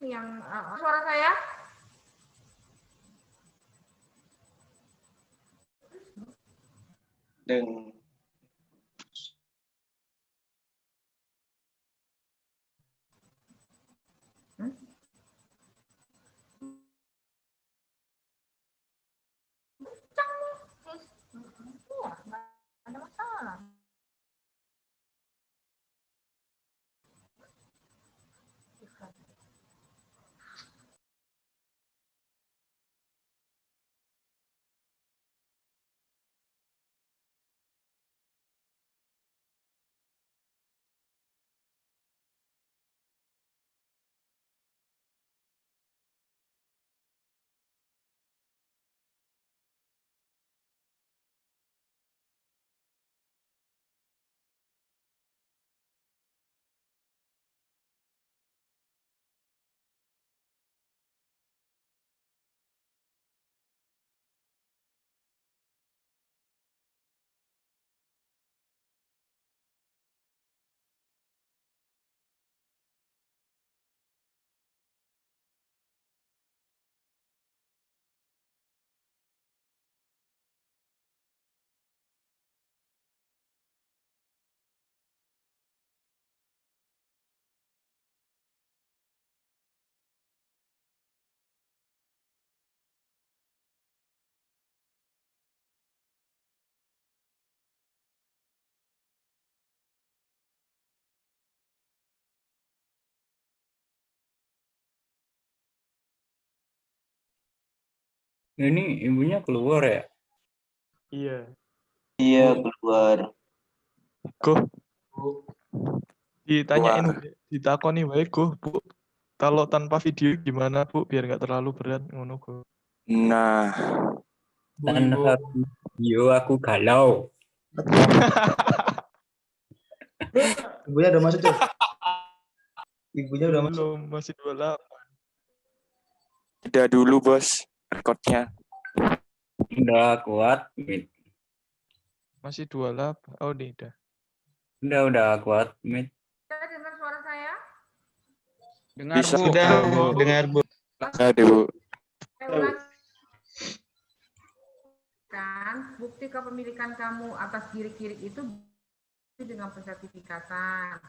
Yang suara saya? Ada masalah. Ini ibunya keluar ya? Iya. Iya, keluar. Kok ditanyain, ditakoni baik kok, Bu. Kalau tanpa video gimana, Bu? Biar nggak terlalu berat ngono kok. Nah, Tanpa video aku galau. Ibunya udah masuk tuh. Ibunya udah masuk. Belum, masih 28. udah dulu bos rekodnya. Udah kuat, Mit. Masih 28. Oh, ini udah. Udah kuat, Mit. Bisa dengar suara saya? Dengar, Bisa, Bu. Sudah, Bu. Dengar, Bu. Ada, Bu. Saya ulang. Kan bukti kepemilikan kamu atas girik-girik itu dengan pensertifikatan.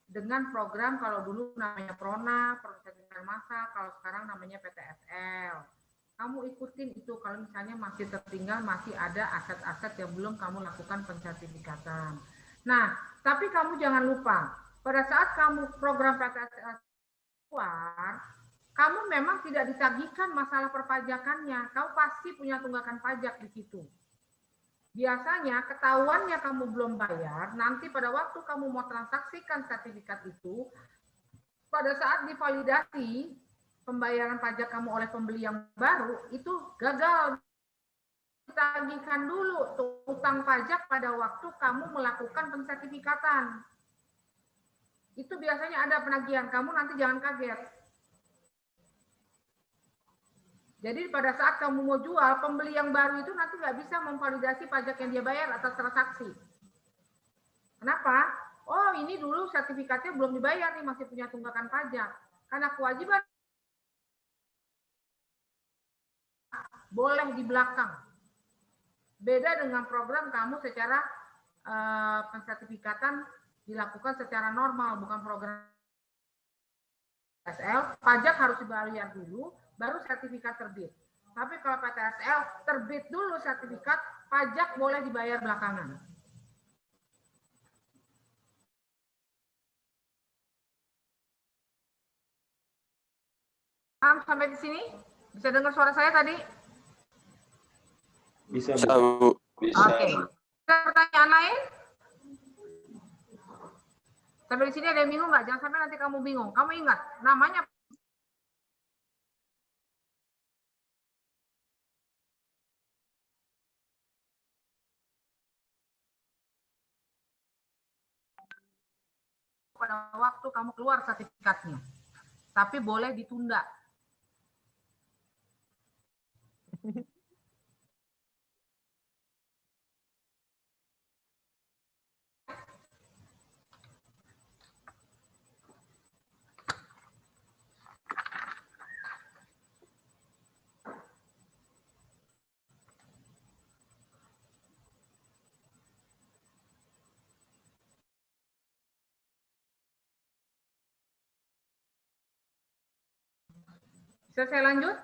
Dengan program kalau dulu namanya Prona, pensertifikatan massa, kalau sekarang namanya PTSL. Kamu ikutin itu kalau misalnya masih tertinggal, masih ada aset-aset yang belum kamu lakukan pensertifikatan. Nah, tapi kamu jangan lupa, pada saat kamu program PTSL keluar, kamu memang tidak ditagihkan masalah perpajakannya. Kamu pasti punya tunggakan pajak di situ. Biasanya ketahuannya kamu belum bayar, nanti pada waktu kamu mau transaksikan sertifikat itu, pada saat divalidasi pembayaran pajak kamu oleh pembeli yang baru, itu gagal. Ditagihkan dulu utang pajak pada waktu kamu melakukan pensertifikatan. Itu biasanya ada penagihan, kamu nanti jangan kaget. Jadi pada saat kamu mau jual, pembeli yang baru itu nanti nggak bisa memvalidasi pajak yang dia bayar atas transaksi. Kenapa? Oh, ini dulu sertifikatnya belum dibayar nih, masih punya tunggakan pajak. Karena kewajiban boleh di belakang. Beda dengan program kamu secara pensertifikatan dilakukan secara normal, bukan program PTSL. Pajak harus dibayar dulu, baru sertifikat terbit. Tapi kalau PTSL terbit dulu sertifikat, pajak boleh dibayar belakangan. Sampai di sini? Bisa dengar suara saya tadi? Bisa, Bu. Bisa. Oke. Ada pertanyaan lain? Sampai di sini ada yang bingung nggak? Jangan sampai nanti kamu bingung. Kamu ingat, namanya pada waktu kamu keluar sertifikatnya. Tapi boleh ditunda. Bisa saya lanjut?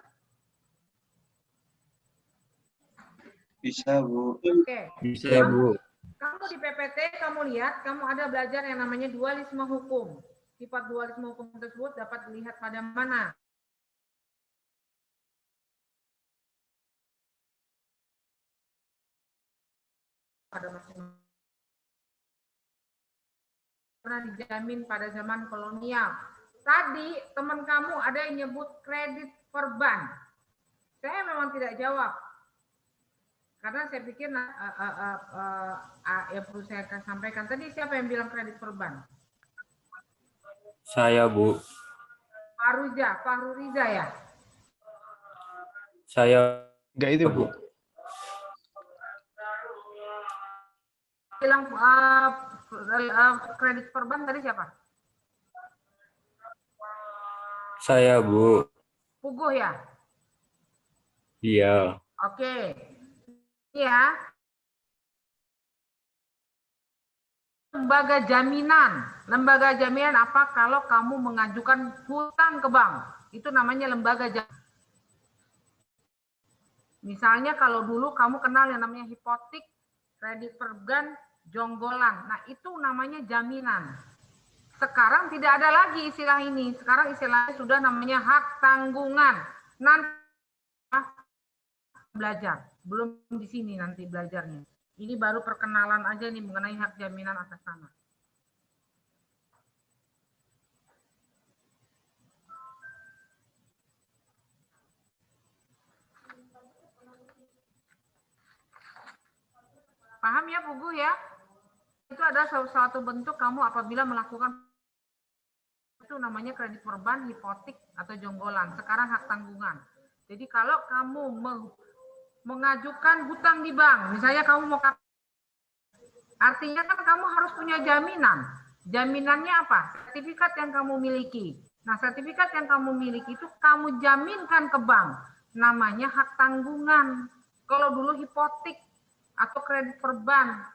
Bisa, Bu. Oke. Bisa, Bu. Kamu di PPT, kamu lihat, kamu ada belajar yang namanya dualisme hukum. Sifat dualisme hukum tersebut dapat dilihat pada mana? Pada masing-masing. Pernah dijamin pada zaman kolonial. Tadi teman kamu ada yang nyebut kredit perban. Saya memang tidak jawab. Karena saya pikir yang perlu saya sampaikan tadi, siapa yang bilang kredit perban? Saya, Bu. Fahru Riza ya? Saya. Enggak itu, Bu. Bilang kredit perban tadi siapa? Saya, Bu. Puguh ya? Iya. Oke. Ya. Lembaga jaminan. Lembaga jaminan apa? Kalau kamu mengajukan hutang ke bank. Itu namanya lembaga jaminan. Misalnya kalau dulu kamu kenal yang namanya hipotek, kredit perban, jonggolan. Nah, itu namanya jaminan. Sekarang tidak ada lagi istilah ini. Sekarang istilahnya sudah namanya hak tanggungan. Nanti belajar. Belum di sini nanti belajarnya. Ini baru perkenalan aja nih mengenai hak jaminan atas tanah. Paham ya, Pugu ya? Itu ada suatu bentuk kamu apabila melakukan itu namanya kredit perban, hipotek atau jonggolan. Sekarang hak tanggungan. Jadi kalau kamu mengajukan hutang di bank, misalnya kamu mau, artinya kan kamu harus punya jaminan. Jaminannya apa? Sertifikat yang kamu miliki. Nah, sertifikat yang kamu miliki itu kamu jaminkan ke bank. Namanya hak tanggungan. Kalau dulu hipotek atau kredit perban.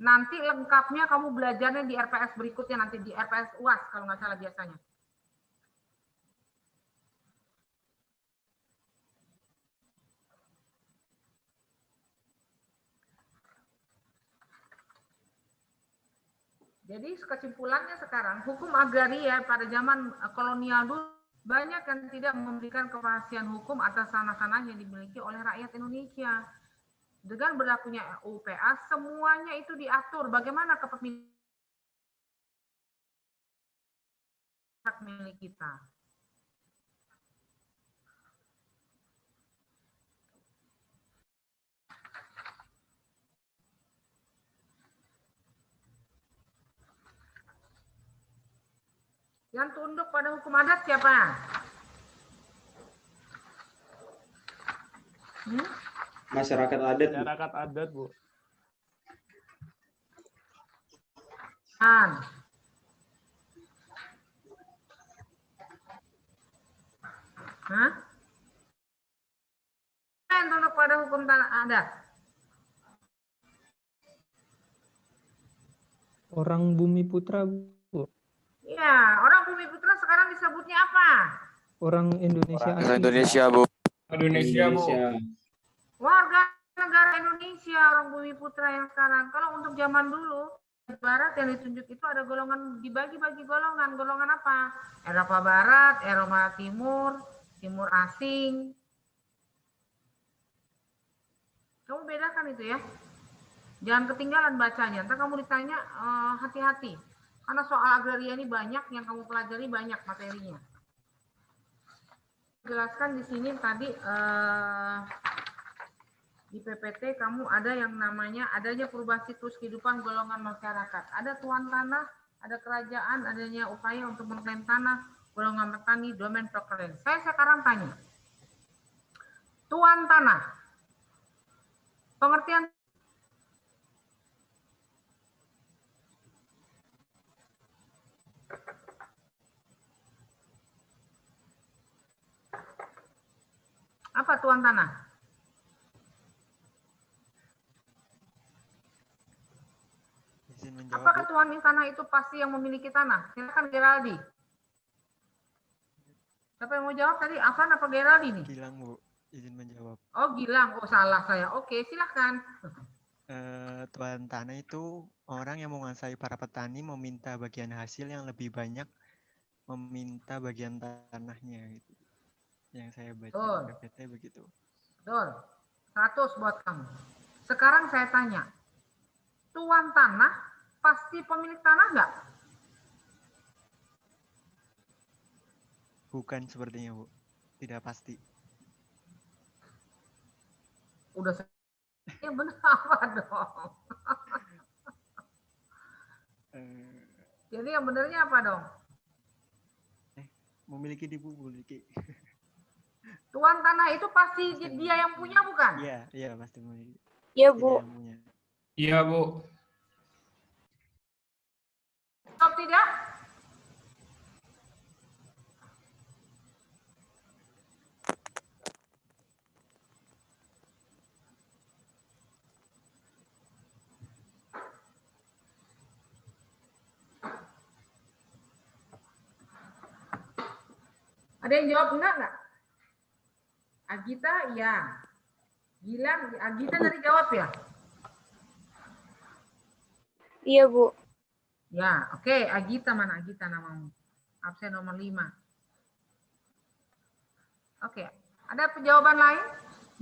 Nanti lengkapnya kamu belajarnya di RPS berikutnya, nanti di RPS UAS kalau nggak salah biasanya. Jadi kesimpulannya sekarang, hukum agraria pada zaman kolonial dulu banyak yang tidak memberikan kepastian hukum atas tanah-tanah yang dimiliki oleh rakyat Indonesia. Dengan berlakunya UPA, semuanya itu diatur bagaimana kepemilikan hak milik kita. Yang tunduk pada hukum adat siapa? Masyarakat adat. Masyarakat adat, Bu. Hah? Yang tunduk pada hukum tanah adat? Orang Bumi Putra, Bu. Ya, orang Bumi Putra sekarang disebutnya apa? Orang Indonesia. Orang Indonesia, Bu. Indonesia, Bu. Warga negara Indonesia, orang Bumi Putra yang sekarang. Kalau untuk zaman dulu, Barat yang ditunjuk itu ada golongan, dibagi-bagi golongan. Golongan apa? Eropa Barat, Eropa Timur, Timur Asing. Kamu bedakan itu ya. Jangan ketinggalan bacanya. Ntar kamu ditanya, hati-hati. Karena soal agraria ini banyak, yang kamu pelajari banyak materinya. Jelaskan di sini tadi Di PPT kamu ada yang namanya adanya perubahan siklus kehidupan golongan masyarakat. Ada tuan tanah, ada kerajaan, adanya upaya untuk mengklaim tanah, golongan petani, domain perkebunan. Saya sekarang tanya, tuan tanah, pengertian apa tuan tanah? Apakah tuan tanah itu pasti yang memiliki tanah? Silakan Geraldi. Siapa yang mau jawab tadi? Afan apa Geraldi nih? Gilang, Bu. Izin menjawab. Oh, Gilang. Oh, salah saya. Oke, silakan. Tuan tanah itu orang yang menguasai para petani meminta bagian hasil yang lebih banyak, meminta bagian tanahnya. Gitu. Yang saya baca di PPT begitu. Betul. 100 buat kamu. Sekarang saya tanya. Tuan tanah pasti pemilik tanah nggak? Bukan sepertinya, Bu. Tidak pasti. Udah ya benar apa dong? Jadi yang benernya apa dong? Memiliki memiliki. Tuan tanah itu pasti dia yang punya bukan? Iya, iya pasti memiliki. Iya, Bu. Iya, Bu. Jawab tidak? Ada yang jawab enggak enggak? Agita iya. Gilang, Agita tadi jawab ya? Iya, Bu. Ya, oke. Agita mana Agita namamu? Absen nomor 5. Oke. Ada jawaban lain?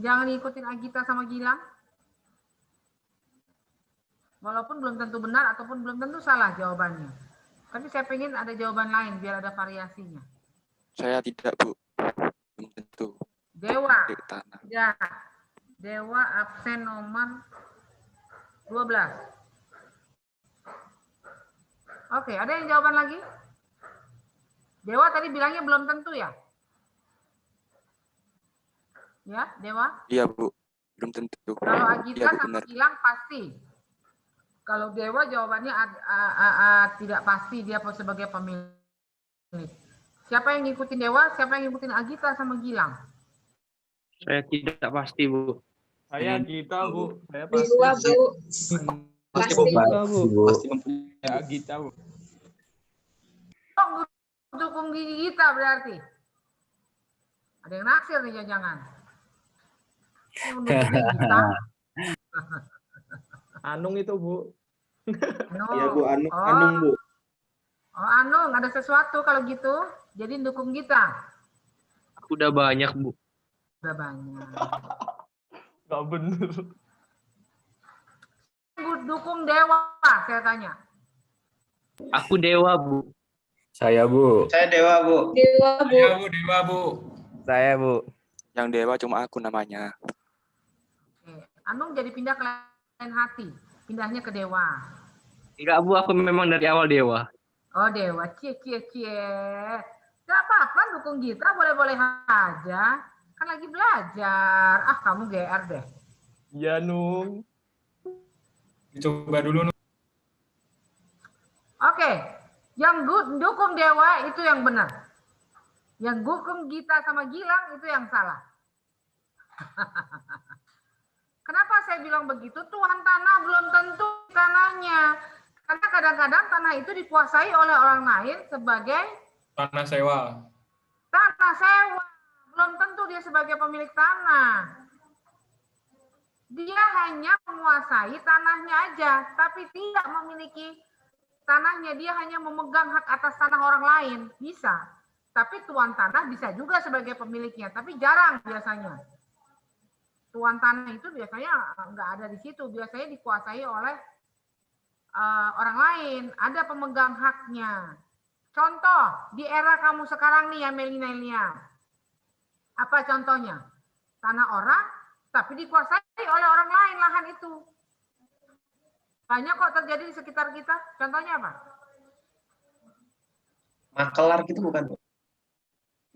Jangan ikutin Agita sama Gilang. Walaupun belum tentu benar ataupun belum tentu salah jawabannya. Tapi saya pengen ada jawaban lain biar ada variasinya. Saya tidak, Bu. Belum tentu. Dewa. Di tanah. Ya. Dewa absen nomor 12. Oke, ada yang jawaban lagi? Dewa tadi bilangnya belum tentu ya? Ya, Dewa? Iya, Bu. Belum tentu. Kalau Agita Iya, Bu, sama benar. Gilang pasti. Kalau Dewa jawabannya tidak pasti dia sebagai pemilik. Siapa yang ngikutin Dewa? Siapa yang ngikutin Agita sama Gilang? Saya tidak pasti, Bu. Saya Agita, Bu. Saya pasti. Dewa, Bu. Pasti, Pasti. Bu. Pasti mempunyai. Ya, Gita, Bu. Oh, dukung Gita berarti. Ada yang naksir nih jangan. Anung itu, Bu. Iya, Bu. Anung, Bu. Oh, Anung, ada sesuatu kalau gitu. Jadi dukung kita. Aku udah banyak, Bu. Udah banyak. Gak bener. Dukung Dewa, saya tanya. Aku Dewa, Bu. Saya, Bu. Saya Dewa, Bu. Dewa, Bu. Saya, Bu. Dewa, Bu. Saya, Bu. Yang Dewa cuma aku namanya. Oke. Anung jadi pindah ke lain hati. Pindahnya ke Dewa. Enggak, Bu. Aku memang dari awal Dewa. Oh, Dewa. Cie. Gak apa-apa dukung kita, boleh-boleh aja. Kan lagi belajar. Ah, kamu GR deh. Iya, Nung. Coba dulu, Nung. Oke. Yang dukung Dewa itu yang benar. Yang dukung Gita sama Gilang itu yang salah. Kenapa saya bilang begitu? Tuan tanah belum tentu tanahnya. Karena kadang-kadang tanah itu dikuasai oleh orang lain sebagai Tanah sewa. tanah sewa. Belum tentu dia sebagai pemilik tanah. Dia hanya menguasai tanahnya aja, tapi tidak memiliki tanahnya. Dia hanya memegang hak atas tanah orang lain. Bisa. Tapi tuan tanah bisa juga sebagai pemiliknya, tapi jarang biasanya. Tuan tanah itu biasanya nggak ada di situ. Biasanya dikuasai oleh orang lain. Ada pemegang haknya. Contoh, di era kamu sekarang nih ya, Melina. Apa contohnya? Tanah orang Tapi dikuasai oleh orang lain lahan itu. Banyak kok terjadi di sekitar kita. Contohnya apa? Makelar gitu bukan, Bu?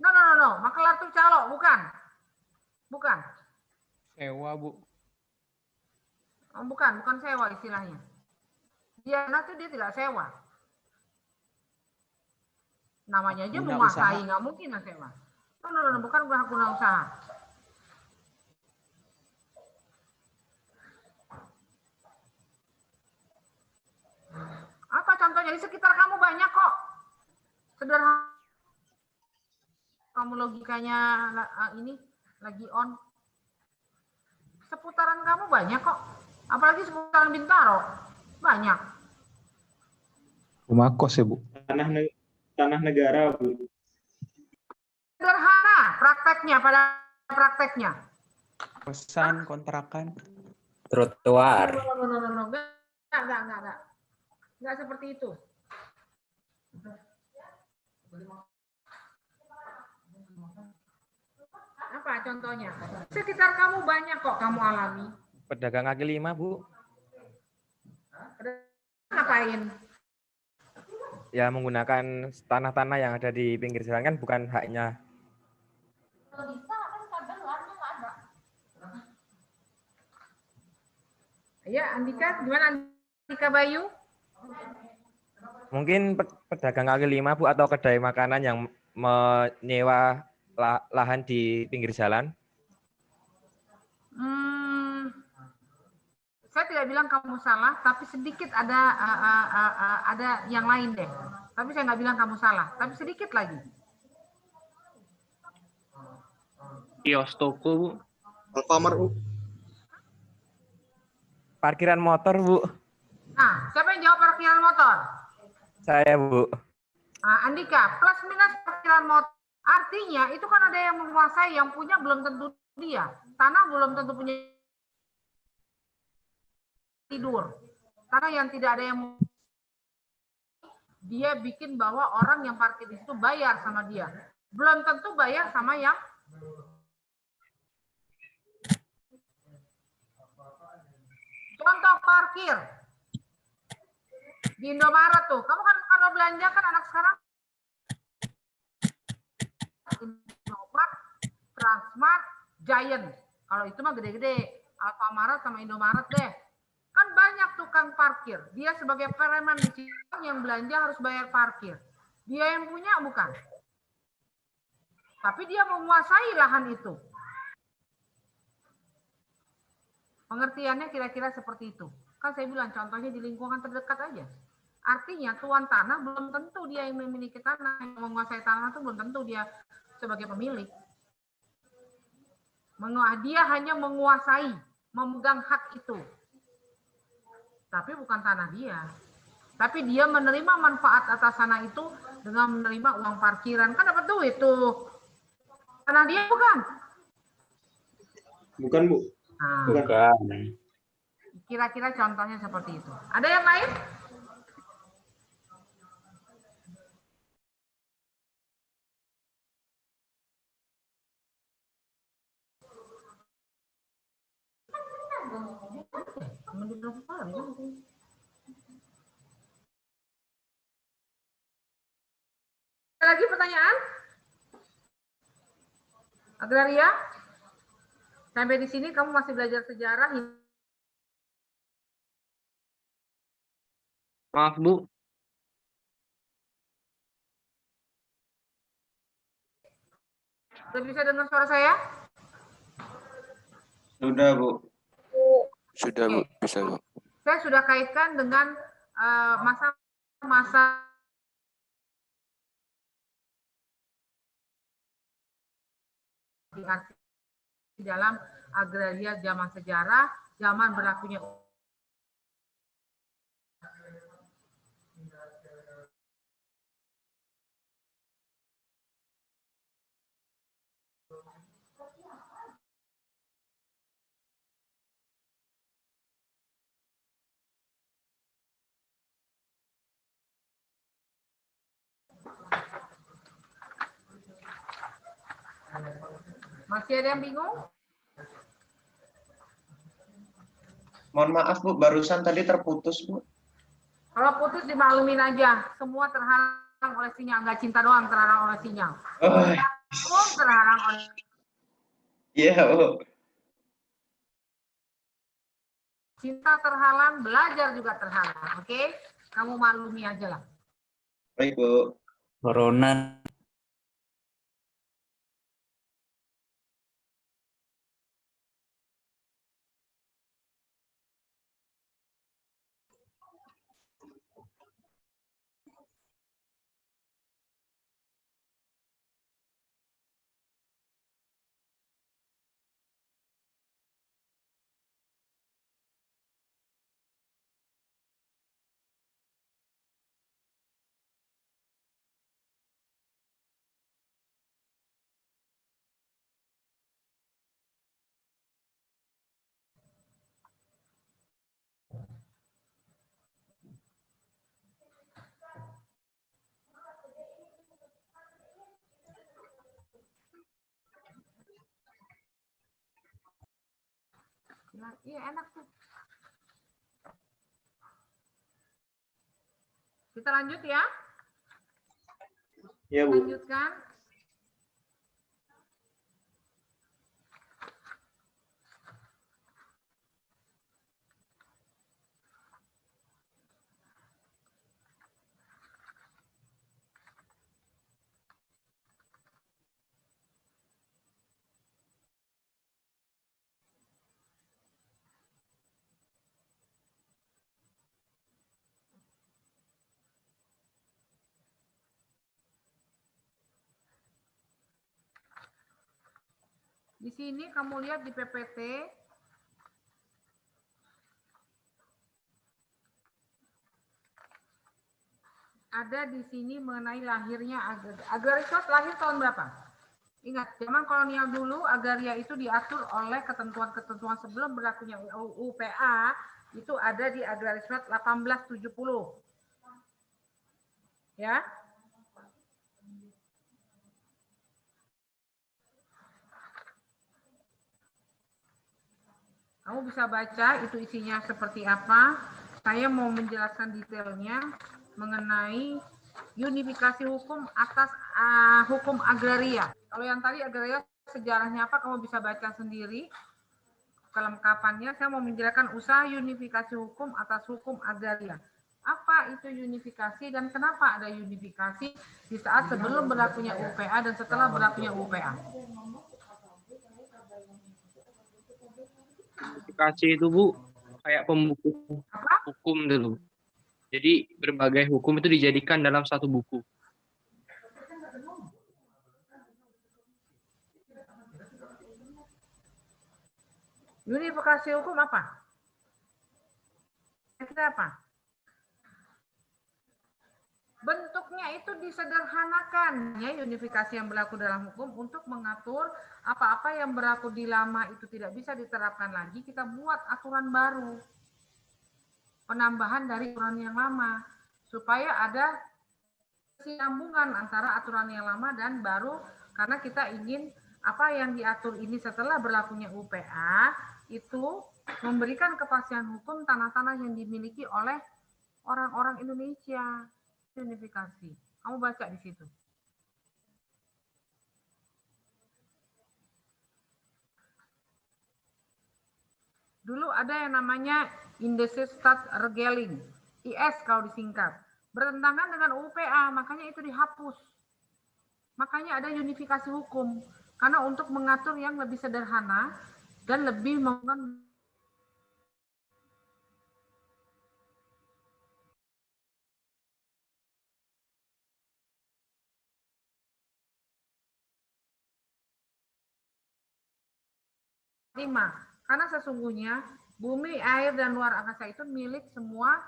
No. Makelar tuh calo, bukan. Bukan. Sewa, Bu. Oh, bukan sewa istilahnya. Dia tidak sewa. Namanya aja Guna menguasai, usaha. nggak mungkin lah sewa. No, bukan guna usaha. Apa contohnya? Di sekitar kamu banyak kok. Sederhana. Kamu logikanya ini lagi on. Seputaran kamu banyak kok. Apalagi seputaran Bintaro. Banyak. Rumah kos ya, Bu. Tanah negara, Bu. Sederhana prakteknya, pada prakteknya. Kosan, kontrakan. Trotoar. No. Enggak seperti itu. Apa contohnya? Sekitar kamu banyak kok kamu alami. Pedagang kaki lima, Bu. Ngapain? Ya menggunakan tanah-tanah yang ada di pinggir jalan kan bukan haknya. Kalau bisa kan kabelannya nggak ada. Ya, Andika, gimana Andika Bayu? Mungkin pedagang kaki lima, Bu, atau kedai makanan yang menyewa lahan di pinggir jalan. Saya tidak bilang kamu salah, tapi sedikit ada yang lain deh. Tapi saya nggak bilang kamu salah, tapi sedikit lagi. Kios toko, Bu. Alfamart, Bu. Parkiran motor, Bu. Nah, siapa yang jawab parkiran motor? Saya, Bu. Nah, Andika, plus minus parkiran motor. Artinya itu kan ada yang menguasai, yang punya belum tentu dia. Tanah belum tentu punya tidur. Karena yang tidak ada yang dia bikin bahwa orang yang parkir di situ bayar sama dia. Belum tentu bayar sama yang contoh parkir di Indomaret tuh. Kamu kan kalau belanja kan anak sekarang Indomaret, Transmart, Giant. Kalau itu mah gede-gede. Alfamart sama Indomaret deh. Kan banyak tukang parkir. Dia sebagai preman di situ yang belanja harus bayar parkir. Dia yang punya bukan. Tapi dia menguasai lahan itu. Pengertiannya kira-kira seperti itu. Kan saya bilang contohnya di lingkungan terdekat aja. Artinya tuan tanah belum tentu dia yang memiliki tanah. Yang menguasai tanah itu belum tentu dia sebagai pemilik. Dia hanya menguasai, memegang hak itu. Tapi bukan tanah dia. Tapi dia menerima manfaat atas tanah itu dengan menerima uang parkiran. Kan dapat duit tuh. Tanah dia bukan? Bukan, Bu. Nah, Bukan. kira-kira contohnya seperti itu. Ada yang lain? Ada lagi pertanyaan? Agraria? Sampai di sini kamu masih belajar sejarah. Maaf, Bu. Sudah bisa dengar suara saya? Sudah, Bu. Sudah, Bu. Bisa, Bu. Saya sudah kaitkan dengan masa-masa di dalam agraria zaman sejarah, zaman berlakunya Masih ada yang bingung? Mohon maaf Bu, barusan tadi terputus Bu. Kalau putus dimaklumin aja. Semua terhalang oleh sinyal. Nggak cinta doang terhalang oleh sinyal. Oh, Terhalang oleh. iya Bu. Cinta terhalang, belajar juga terhalang. Oke? Kamu maklumi aja lah. Baik Bu. Corona. Nah, iya enak tuh. Kita lanjut ya. Iya Bu. Lanjutkan. Di sini kamu lihat di PPT ada di sini mengenai lahirnya Agraria lahir tahun berapa? Ingat, zaman kolonial dulu agraria itu diatur oleh ketentuan-ketentuan sebelum berlakunya UPA itu ada di Agraria 1870. Ya. Kamu bisa baca itu isinya seperti apa. Saya mau menjelaskan detailnya mengenai unifikasi hukum atas hukum agraria. Kalau yang tadi agraria sejarahnya apa kamu bisa baca sendiri. Kelengkapannya saya mau menjelaskan usaha unifikasi hukum atas hukum agraria. Apa itu unifikasi dan kenapa ada unifikasi di saat sebelum berlakunya UPA dan setelah berlakunya UPA? Unifikasi itu Bu kayak pembuku hukum dulu. Jadi berbagai hukum itu dijadikan dalam satu buku. Unifikasi hukum apa? Kira apa? Bentuknya itu disederhanakan ya, unifikasi yang berlaku dalam hukum untuk mengatur apa-apa yang berlaku di lama itu tidak bisa diterapkan lagi, kita buat aturan baru. Penambahan dari aturan yang lama supaya ada kesinambungan antara aturan yang lama dan baru, karena kita ingin apa yang diatur ini setelah berlakunya UPA itu memberikan kepastian hukum tanah-tanah yang dimiliki oleh orang-orang Indonesia. Unifikasi. Kamu baca di situ. Dulu ada yang namanya Indisstadsregeling, IS kalau disingkat. Bertentangan dengan UPA, makanya itu dihapus. Makanya ada unifikasi hukum. Karena untuk mengatur yang lebih sederhana dan lebih karena sesungguhnya bumi, air, dan luar angkasa itu milik semua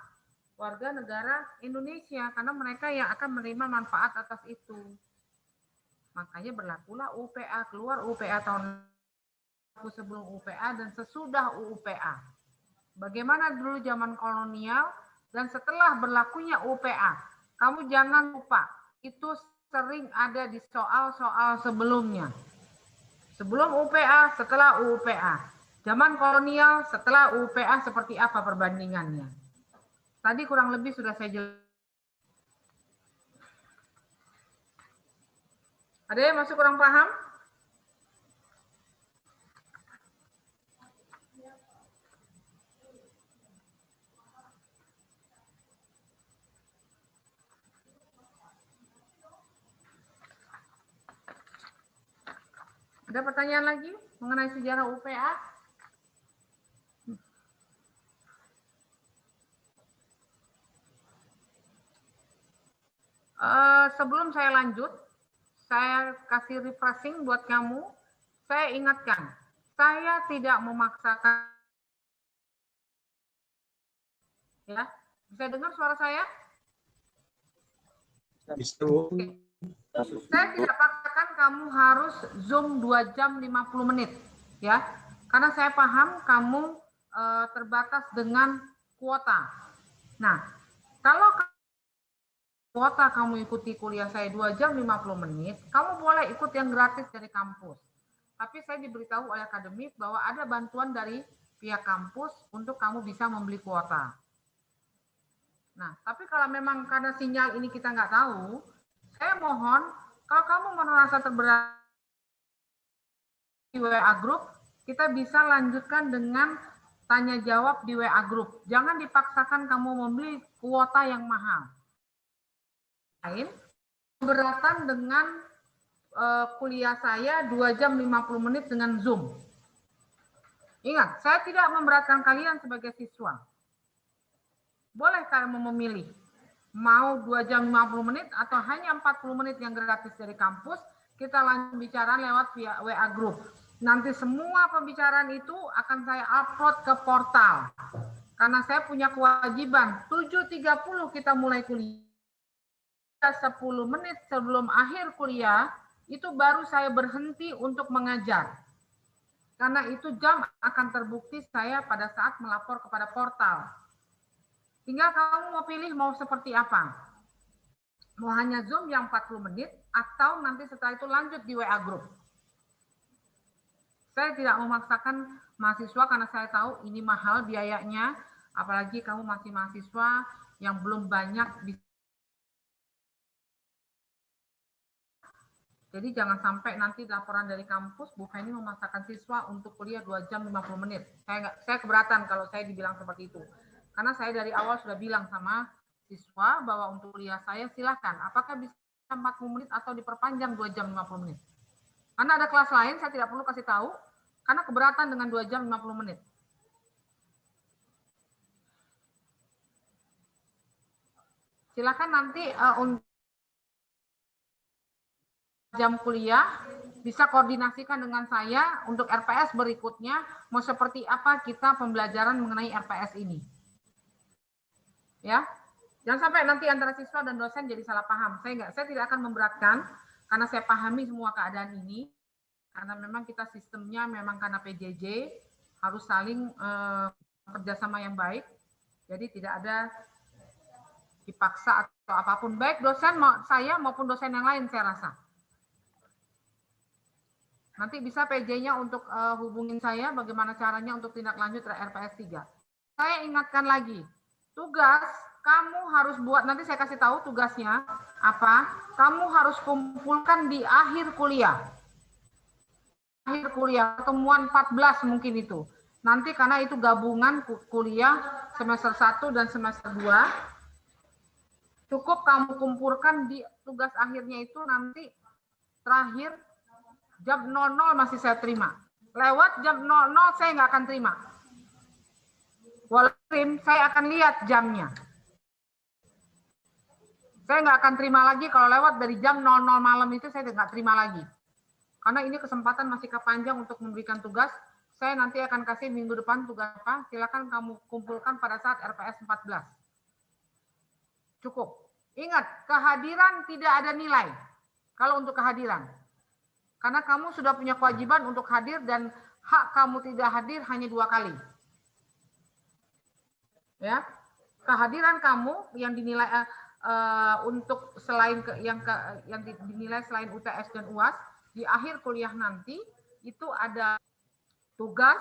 warga negara Indonesia karena mereka yang akan menerima manfaat atas itu. Makanya berlakulah UPA, keluar UPA tahun sebelum UPA dan sesudah UPA. Bagaimana dulu zaman kolonial dan setelah berlakunya UPA. Kamu jangan lupa, itu sering ada di soal-soal sebelumnya. Sebelum UPA, setelah UPA. Zaman kolonial setelah UPA seperti apa perbandingannya? Tadi kurang lebih sudah saya jelaskan. Ada yang masih kurang paham? Ada pertanyaan lagi mengenai sejarah UPA? Sebelum saya lanjut, saya kasih refreshing buat kamu. Saya ingatkan, saya tidak memaksakan. Ya, bisa dengar suara saya? Bisa, Bu. Saya tidak paksakan kamu harus Zoom 2 jam 50 menit. Ya, karena saya paham kamu terbatas dengan kuota. Nah, kalau kuota kamu ikuti kuliah saya 2 jam 50 menit, kamu boleh ikut yang gratis dari kampus. Tapi saya diberitahu oleh akademik bahwa ada bantuan dari pihak kampus untuk kamu bisa membeli kuota. Nah, tapi kalau memang karena sinyal ini kita nggak tahu, saya mohon kalau kamu merasa terberat di WA Group, kita bisa lanjutkan dengan tanya jawab di WA Group. Jangan dipaksakan kamu membeli kuota yang mahal. Lain, keberatan dengan kuliah saya 2 jam 50 menit dengan Zoom. Ingat, saya tidak memberatkan kalian sebagai siswa. Boleh kalian memilih, mau 2 jam 50 menit atau hanya 40 menit yang gratis dari kampus, kita lanjut bicara lewat via WA Group. Nanti semua pembicaraan itu akan saya upload ke portal. Karena saya punya kewajiban, 7.30 kita mulai kuliah. 10 menit sebelum akhir kuliah, itu baru saya berhenti untuk mengajar. Karena itu jam akan terbukti saya pada saat melapor kepada portal. Tinggal kamu mau pilih mau seperti apa. Mau hanya Zoom yang 40 menit, atau nanti setelah itu lanjut di WA Group. Saya tidak memaksakan mahasiswa karena saya tahu ini mahal biayanya, apalagi kamu masih mahasiswa yang belum banyak bisa. Jadi jangan sampai nanti laporan dari kampus, Bu Feni memaksakan siswa untuk kuliah 2 jam 50 menit. Saya keberatan kalau saya dibilang seperti itu. Karena saya dari awal sudah bilang sama siswa bahwa untuk kuliah saya silahkan. Apakah bisa 40 menit atau diperpanjang 2 jam 50 menit. Karena ada kelas lain, saya tidak perlu kasih tahu. Karena keberatan dengan 2 jam 50 menit. Silakan nanti untuk jam kuliah bisa koordinasikan dengan saya untuk RPS berikutnya mau seperti apa kita pembelajaran mengenai RPS ini. Ya. Jangan sampai nanti antara siswa dan dosen jadi salah paham. Saya tidak akan memberatkan karena saya pahami semua keadaan ini. Karena memang kita sistemnya memang karena PJJ harus saling kerjasama yang baik. Jadi tidak ada dipaksa atau apapun. Baik dosen saya maupun dosen yang lain saya rasa. Nanti bisa PJ-nya untuk hubungin saya bagaimana caranya untuk tindak lanjut RPS 3. Saya ingatkan lagi, tugas kamu harus buat, nanti saya kasih tahu tugasnya apa, kamu harus kumpulkan di akhir kuliah. Akhir kuliah, pertemuan 14 mungkin itu. Nanti karena itu gabungan kuliah semester 1 dan semester 2, cukup kamu kumpulkan di tugas akhirnya itu nanti terakhir jam 00 masih saya terima. Lewat jam 00 saya nggak akan terima. Walaupun saya akan lihat jamnya. Saya nggak akan terima lagi kalau lewat dari jam 00 malam itu saya nggak terima lagi. Karena ini kesempatan masih panjang untuk memberikan tugas. Saya nanti akan kasih minggu depan tugas apa. Silakan kamu kumpulkan pada saat RPS 14. Cukup. Ingat, kehadiran tidak ada nilai. Kalau untuk kehadiran. Karena kamu sudah punya kewajiban untuk hadir dan hak kamu tidak hadir hanya 2 kali. Ya, kehadiran kamu yang dinilai untuk selain yang dinilai selain UTS dan UAS di akhir kuliah nanti itu ada tugas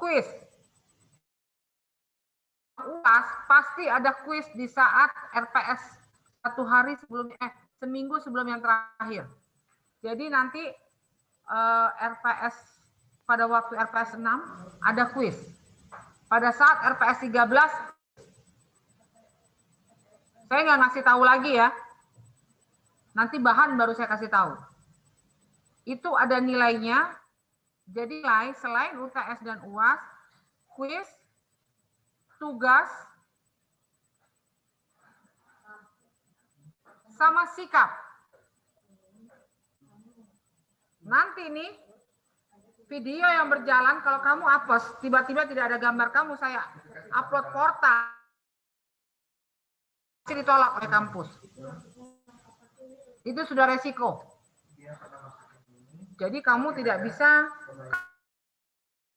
kuis. UAS pasti ada kuis di saat RPS seminggu sebelum yang terakhir. Jadi nanti RPS pada waktu RPS 6 ada kuis. Pada saat RPS 13 saya nggak ngasih tahu lagi ya. Nanti bahan baru saya kasih tahu. Itu ada nilainya. Jadi nilai selain UTS dan UAS, kuis, tugas, sama sikap. Nanti nih video yang berjalan kalau kamu hapus, tiba-tiba tidak ada gambar kamu, saya upload portal, ditolak oleh kampus. Itu sudah resiko. Jadi kamu tidak bisa,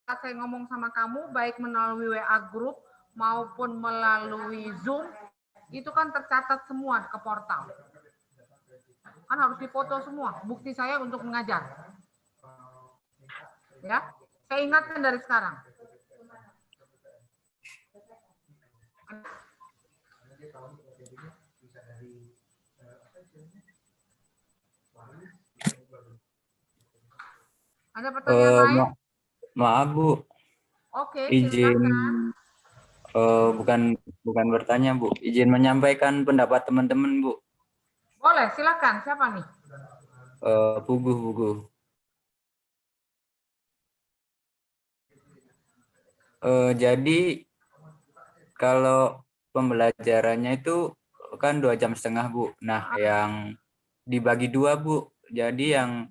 saya ngomong sama kamu baik melalui WA group maupun melalui Zoom, itu kan tercatat semua ke portal. Kan harus difoto semua, bukti saya untuk mengajar. Ya, saya ingatkan dari sekarang. Ada pertanyaan lain? Maaf Bu, Oke, izin silakan. bukan bertanya Bu, izin menyampaikan pendapat teman-teman Bu. Boleh, silakan. Siapa nih? Puguh. Jadi kalau pembelajarannya itu kan 2,5 jam Bu. Nah, yang dibagi 2 Bu. Jadi yang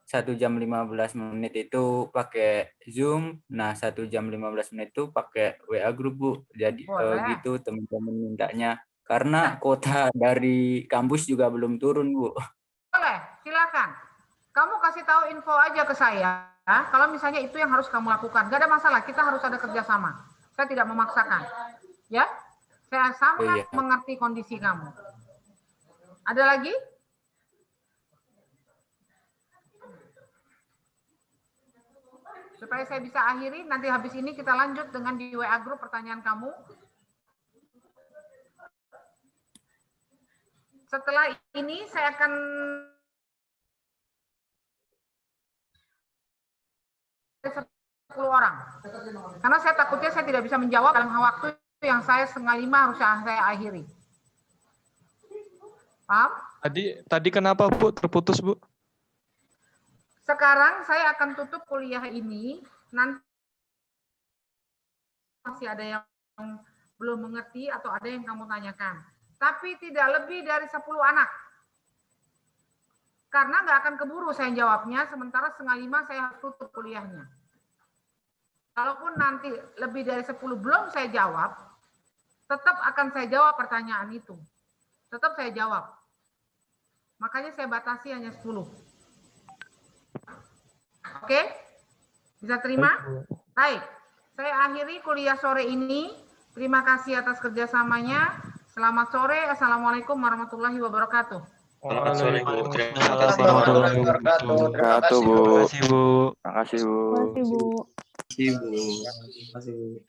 1 jam 15 menit itu pakai Zoom. Nah, 1 jam 15 menit itu pakai WA group Bu. Jadi gitu teman-teman mintanya. Karena kuota dari kampus juga belum turun Bu. Boleh, silakan. Kamu kasih tahu info aja ke saya. Kalau misalnya itu yang harus kamu lakukan, gak ada masalah. Kita harus ada kerjasama. Saya tidak memaksakan. Ya, saya sangat mengerti kondisi kamu. Ada lagi? Supaya saya bisa akhiri, nanti habis ini kita lanjut dengan di WA group pertanyaan kamu. Setelah ini saya akan ada 10 orang. Karena saya takutnya saya tidak bisa menjawab dalam waktu yang saya 4:30 harus saya akhiri. Paham? Tadi kenapa Bu terputus Bu? Sekarang saya akan tutup kuliah ini. Nanti masih ada yang belum mengerti atau ada yang kamu tanyakan. Tapi tidak lebih dari 10 anak. Karena nggak akan keburu saya jawabnya, sementara 4:30 saya harus tutup kuliahnya. Kalaupun nanti lebih dari 10 belum saya jawab, tetap akan saya jawab pertanyaan itu. Tetap saya jawab. Makanya saya batasi hanya 10. Oke? Bisa terima? Baik. Saya akhiri kuliah sore ini. Terima kasih atas kerjasamanya. Selamat sore. Assalamualaikum warahmatullahi wabarakatuh. Selamat sore Bu. Terima kasih. Warahmatullahi wabarakatuh. Terima kasih Bu. Terima kasih Bu. Terima kasih Bu. Terima kasih Bu. Terima kasih Bu.